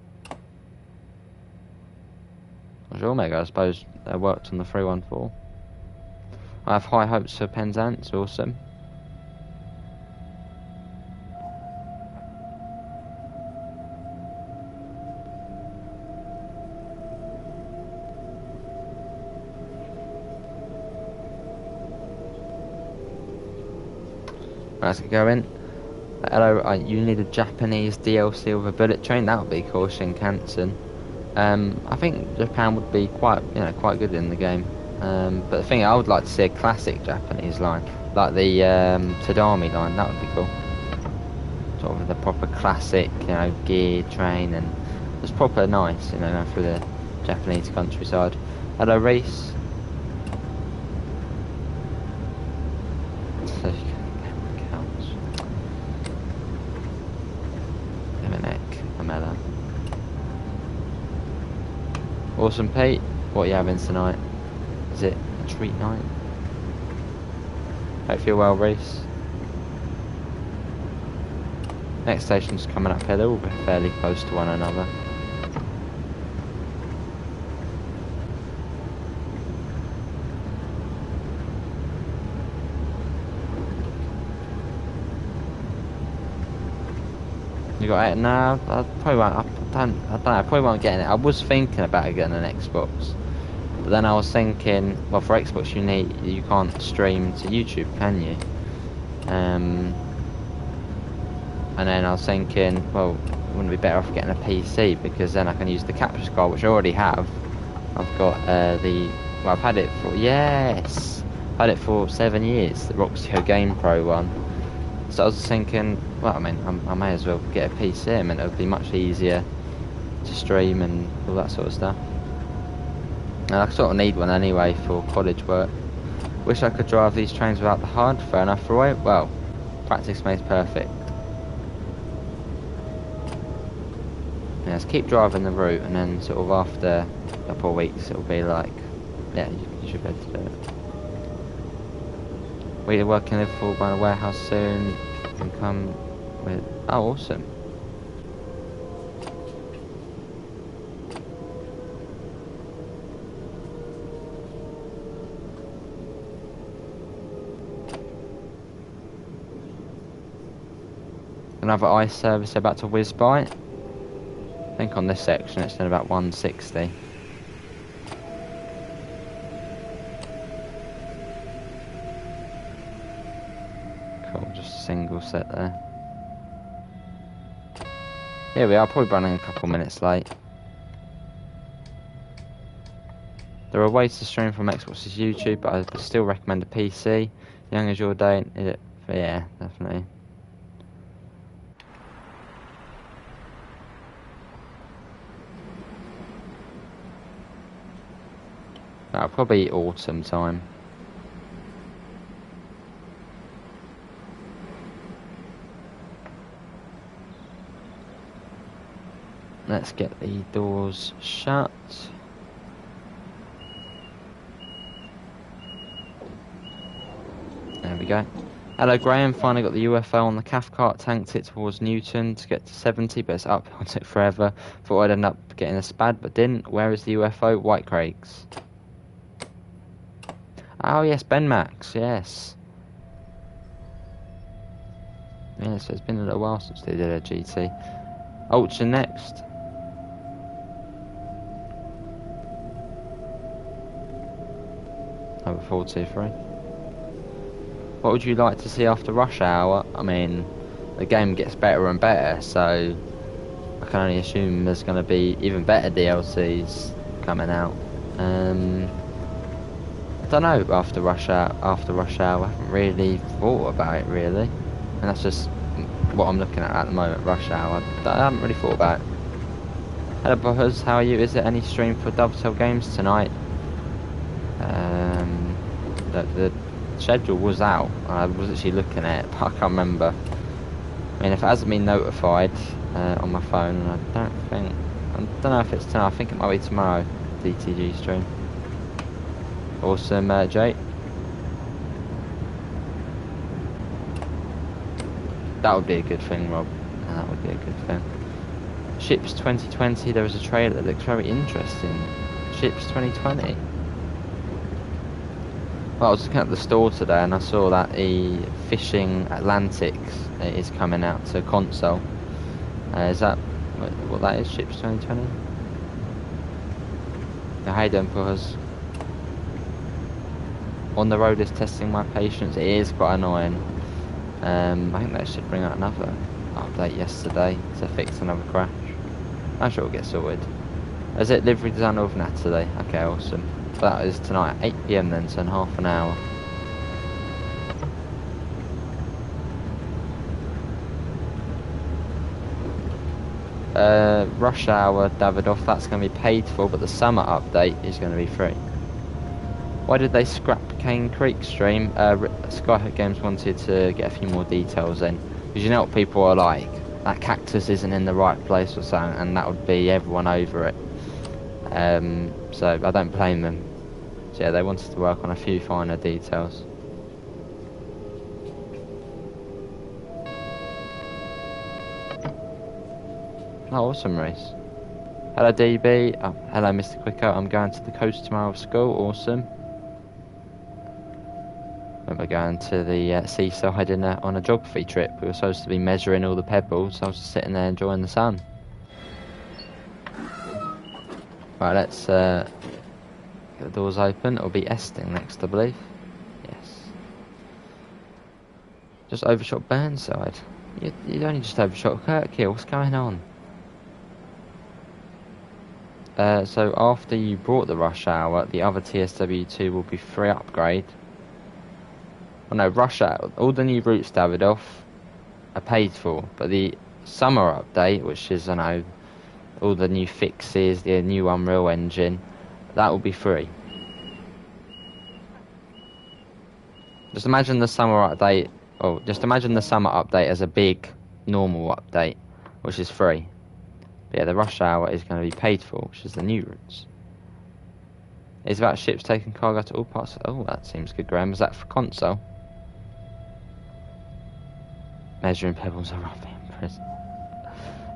Bonjour, Mega. I suppose they worked on the 314. I have high hopes for Penzance. Awesome. Right, let's get going. Hello, you need a Japanese DLC with a bullet train. That would be cool, Shinkansen. I think Japan would be quite good in the game. But the thing, I would like to see a classic Japanese line, like the Tadami line. That would be cool. Sort of the proper classic, gear train, and it's proper nice, going through the Japanese countryside. Hello, Reese. Awesome, Pete. What are you having tonight? Is it a treat night? Hope you're well, Reese. Next station's coming up here. They're all fairly close to one another. You got it? No, I probably won't. I probably won't get it. I was thinking about getting an Xbox, but then I was thinking, well, for Xbox you can't stream to YouTube, can you? And then I was thinking, well, wouldn't it be better off getting a PC, because then I can use the capture card, which I already have. I've got I've had it for I've had it for 7 years, the Roxio Game Pro one. So I was thinking, well, I mean, I may as well get a PC. I mean, it would be much easier to stream and all that sort of stuff. And I sort of need one anyway for college work. Wish I could drive these trains without the HUD. Fair enough, Roy. Well, practice makes perfect. Yeah, let's keep driving the route, and then sort of after a couple of weeks, it'll be like, yeah, you should be able to do it. We're working in Liverpool, buying a warehouse soon, and come with... Oh, awesome. Another ice service about to whiz by. I think on this section it's done about 160. Just a single set there. Here we are, probably running a couple minutes late. There are ways to stream from Xbox's YouTube, but I would still recommend a PC. Young as your day, yeah, definitely. Probably autumn time. Let's get the doors shut. There we go. Hello, Graham. Finally got the UFO on the Cathcart. Tanked it towards Newton to get to 70, but it's up. It took forever. Thought I'd end up getting a SPAD, but didn't. Where is the UFO? White Craigs. Oh, yes, Ben Max. Yes. Yes, it's been a little while since they did a GT. Ultra next. Number 423. What would you like to see after Rush Hour? I mean, the game gets better and better, so I can only assume there's going to be even better DLCs coming out. I don't know. After Rush Hour, I haven't really thought about it really, and that's just what I'm looking at the moment. Rush Hour. I haven't really thought about it. Hello, Butters. How are you? Is there any stream for Dovetail Games tonight? The schedule was out. I was actually looking at it, but I can't remember. I mean, if it hasn't been notified on my phone, I don't know if it's tonight. I think it might be tomorrow. DTG stream. Awesome, Jake. That would be a good thing, Rob. That would be a good thing. Ships 2020. There was a trailer that looks very interesting. Ships 2020. Well, I was looking at the store today and I saw that the Fishing Atlantics is coming out to console. Is that what that is? Ships 2020? Yeah, how you doing, Puss? On the road is testing my patience. It is quite annoying. I think they should bring out another update yesterday to fix another crash. I'm sure it'll get sorted. Is it livery design of Nat today? Okay, awesome. That is tonight, 8 PM then, so in half an hour. Rush Hour, Davidoff, that's going to be paid for, but the summer update is going to be free. Why did they scrap Cane Creek stream? Skyhook Games wanted to get a few more details in. Because you know what people are like. That cactus isn't in the right place or something, and that would be everyone over it. So I don't blame them. So yeah, they wanted to work on a few finer details. Oh, awesome, Reese. Hello, DB. Oh, hello, Mr. Quicker. I'm going to the coast tomorrow of school. Awesome. We're going to the seaside on a geography trip. We were supposed to be measuring all the pebbles. I was just sitting there enjoying the sun. Right, let's get the doors open. It'll be Esting next, I believe. Yes. Just overshot Burnside. You only just overshot Kirkhill. What's going on? So after you brought the Rush Hour, the other TSW2 will be free upgrade. Well, no, Rush Hour, all the new routes, Davidoff, are paid for, but the summer update, which is, I know, all the new fixes, the new Unreal Engine, that will be free. Just imagine the summer update, or just imagine the summer update as a big, normal update, which is free. But yeah, the Rush Hour is going to be paid for, which is the new routes. It's about ships taking cargo to all parts. Oh, that seems good, Graham. Is that for console? Measuring pebbles are rough in prison.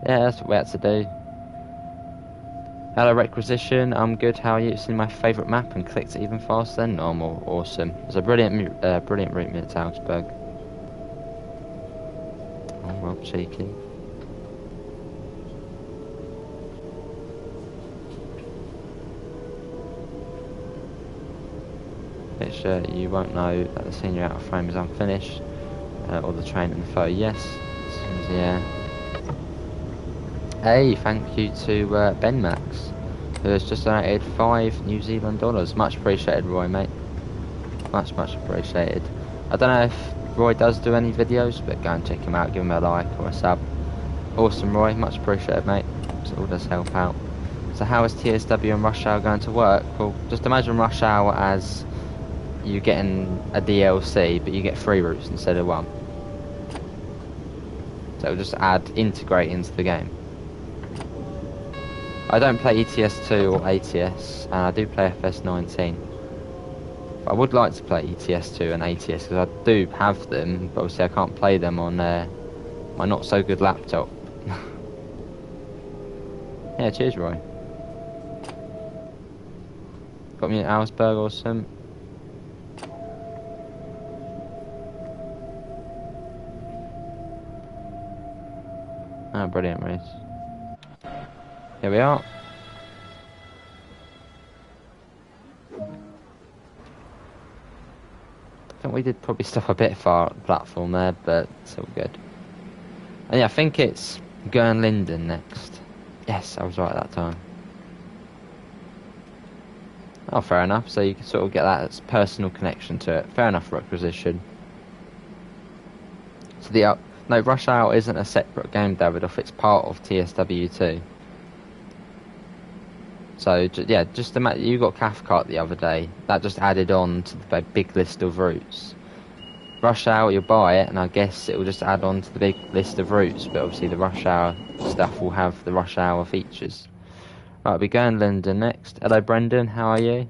Yeah, that's what we had to do. Hello, Requisition. I'm good. How are you? It's in my favourite map and clicked it even faster than normal. Awesome. It's a brilliant route near to Augsburg. Oh, Rob, cheeky. Which you won't know that the senior out of frame is unfinished, or the train in the photo. Yes. Yeah. Hey, thank you to Ben Max, who has just donated $5 New Zealand. Much appreciated, Roy, mate. Much appreciated. I don't know if Roy does do any videos, but go and check him out, give him a like or a sub. Awesome, Roy, much appreciated, mate. It all does help out. So how is TSW and Rush Hour going to work? Well, just imagine Rush Hour as you getting a DLC, but you get 3 routes instead of 1. So it'll just integrate into the game. I don't play ETS2 or ATS, and I do play FS19. But I would like to play ETS2 and ATS because I do have them, but obviously I can't play them on my not so good laptop. Yeah, cheers, Roy. Got me at Augsburg, awesome. Oh, brilliant, Reese. Here we are. I think we did probably stop a bit far at the platform there, but it's all good. And yeah, I think it's Gurnlinden next. Yes, I was right that time. Oh, fair enough. So you can sort of get that personal connection to it. Fair enough, requisition. So no, Rush Hour isn't a separate game, Davidoff. It's part of TSW2. So yeah, just imagine you got Cathcart the other day. That just added on to the big list of routes. Rush Hour, you'll buy it, and I guess it will just add on to the big list of routes. But obviously, the Rush Hour stuff will have the Rush Hour features. Right, we'll be going London next. Hello, Brendan. How are you?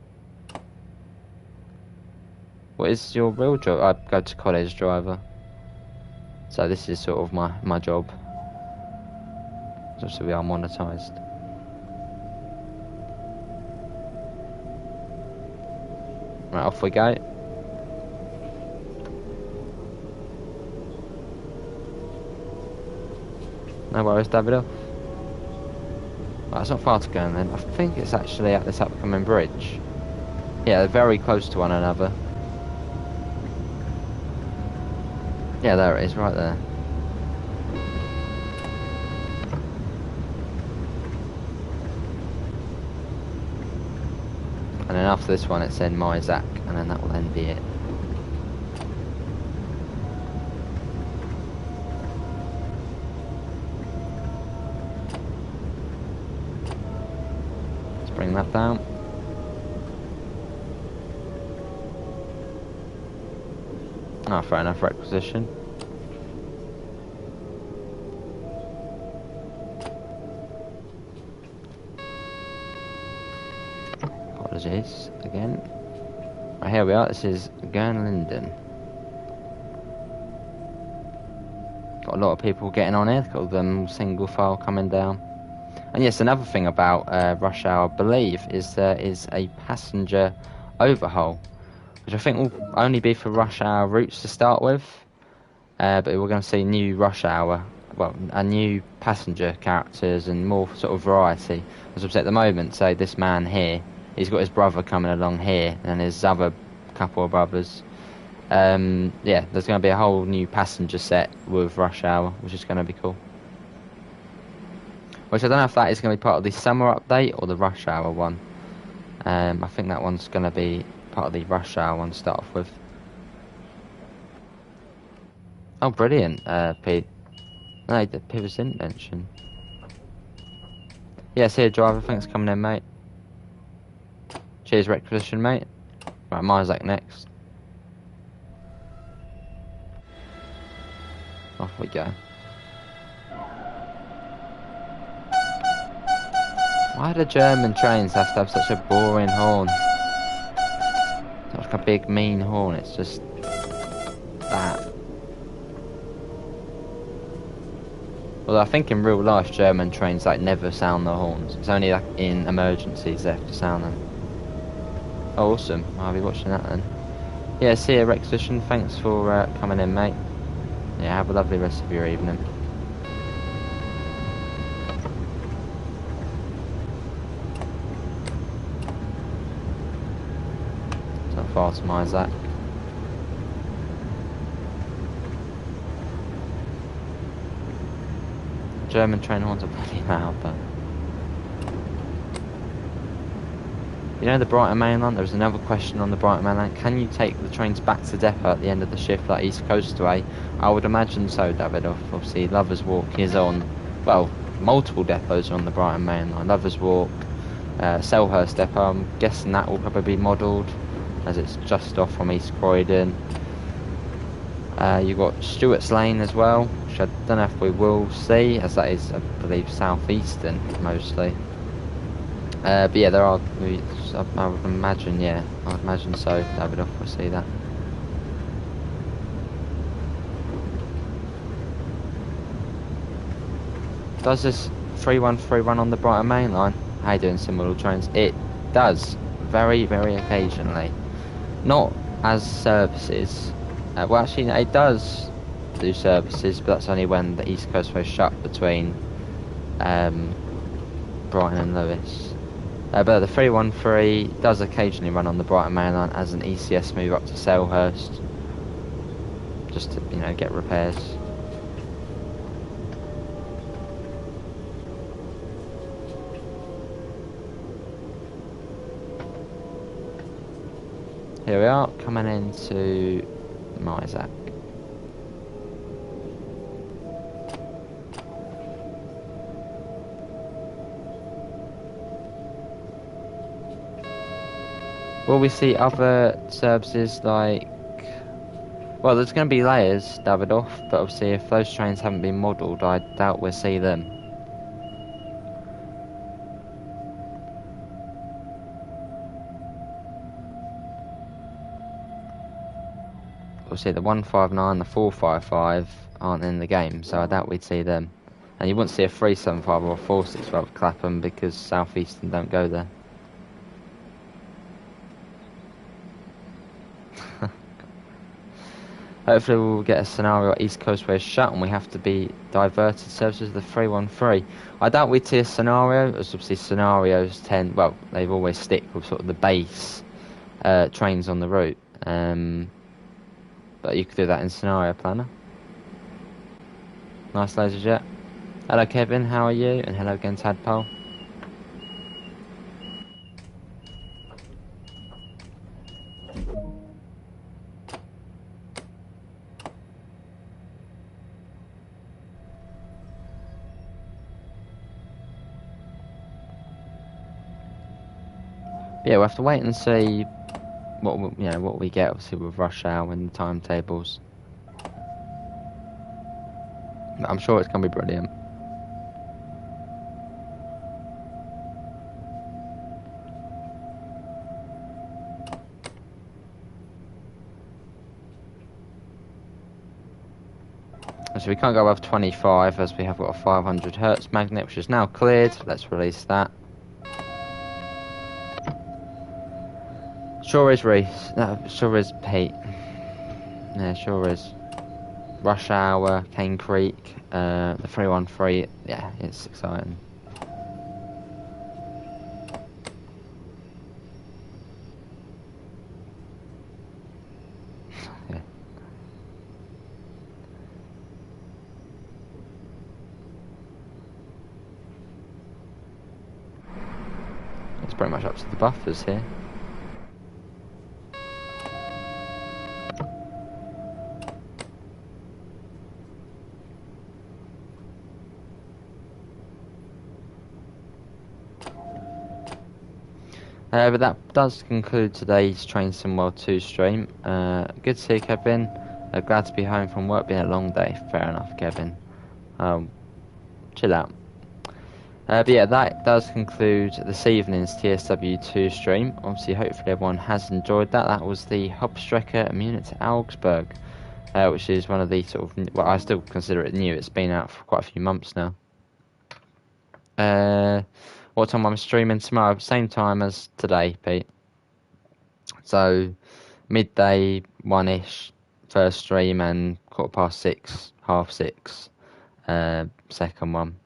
What is your real job? I go to college driver. So this is sort of my job. So we are monetised. Right, off we go. No worries, Davidoff. Right, it's not far to go then. I think it's actually at this upcoming bridge. Yeah, they're very close to one another. Yeah, there it is, right there. And then after this one, it's in Myzak, and then that will then be it. Let's bring that down. Oh, fair enough, requisition. Apologies again. Right, here we are. This is Gurnlinden. Got a lot of people getting on here. Got them single file coming down. And yes, another thing about Rush Hour, I believe, is there is a passenger overhaul, which I think will only be for Rush Hour routes to start with. But we're going to see new Rush Hour, well, a new passenger characters and more sort of variety. As I've said at the moment, so this man here, he's got his brother coming along here, and his other couple of brothers. Yeah, there's going to be a whole new passenger set with Rush Hour, which is going to be cool. Which I don't know if that is going to be part of the summer update or the Rush Hour one. I think that one's going to be part of the Rush Hour one to start off with. Oh, brilliant, Pete. No, Pete was didn't mention. Yeah, see you, driver. Thanks for coming in, mate. Cheers, requisition, mate. Right, Myzak next. Off we go. Why do German trains have to have such a boring horn? It's not like a big mean horn, it's just that. Although I think in real life German trains like never sound the horns. It's only like in emergencies they have to sound them. Oh, awesome. I'll be watching that then. Yeah, see you, Requisition. Thanks for coming in, mate. Yeah, have a lovely rest of your evening. It's not far to Myzak. German train horns are bloody loud, but... You know the Brighton Main Line? There was another question on the Brighton Main Line. Can you take the trains back to depot at the end of the shift like East Coast way? I would imagine so, Davidoff. Obviously, Lovers Walk is on... Well, multiple depots are on the Brighton Main Line. Lovers Walk, Selhurst Depot. I'm guessing that will probably be modelled, as it's just off from East Croydon. You've got Stewart's Lane as well, which I don't know if we will see, as that is, I believe, southeastern mostly. But yeah, there are, I would imagine, yeah, I would imagine so, Davidoff will see that. Does this 313 run on the Brighton Main Line? How you doing, Simple Trains? It does, very, very occasionally. Not as services. Well, actually, it does do services, but that's only when the East Coast was shut between Brighton and Lewes. But the 313 does occasionally run on the Brighton Main Line as an ECS move up to Selhurst just to, you know, get repairs. Here we are, coming into Isaac. Will we see other services like... Well, there's going to be layers, Davidoff, but obviously if those trains haven't been modelled, I doubt we'll see them. Obviously the 159, the 455 aren't in the game, so I doubt we'd see them. And you wouldn't see a 375 or a 465 with Clapham because South Eastern don't go there. Hopefully we'll get a scenario at East Coast where it's shut and we have to be diverted services to the 313. I doubt we'd see a scenario, as obviously scenarios tend, well, they've always stick with sort of the base trains on the route. But you could do that in Scenario Planner. Nice lasers, yeah. Hello Kevin, how are you? And hello again Tadpole. Yeah, we'll have to wait and see what we get, obviously with rush hour and the timetables. But I'm sure it's gonna be brilliant. So we can't go above 25 as we have got a 500 Hertz magnet, which is now cleared. Let's release that. Sure is Reese. No, sure is Pete. Yeah, sure is. Rush Hour, Cane Creek, the 313. Yeah, it's exciting. Yeah. It's pretty much up to the buffers here. But that does conclude today's Train Sim World 2 stream. Good to see you, Kevin. Glad to be home from work. Been a long day. Fair enough, Kevin. Chill out. But yeah, that does conclude this evening's TSW2 stream. Obviously, hopefully everyone has enjoyed that. That was the Hauptstrecke Munich to Augsburg, which is one of the sort of... Well, I still consider it new. It's been out for quite a few months now. What time I'm streaming tomorrow? Same time as today, Pete. So, midday, 1ish, first stream, and 6:15, 6:30, second one.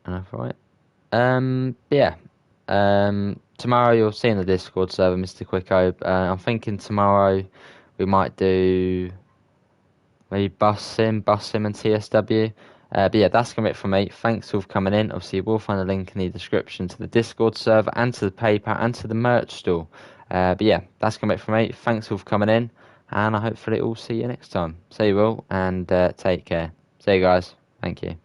Enough, right? Yeah. Tomorrow you'll see in the Discord server, Mr. Quicko. I'm thinking tomorrow we might do maybe Bus Sim and TSW. But yeah, that's going to be it from me. Thanks all for coming in. Obviously, you will find a link in the description to the Discord server and to the PayPal and to the merch store. But yeah, that's going to be it from me. Thanks all for coming in, and I hopefully all see you next time. See you all, and take care. See you guys. Thank you.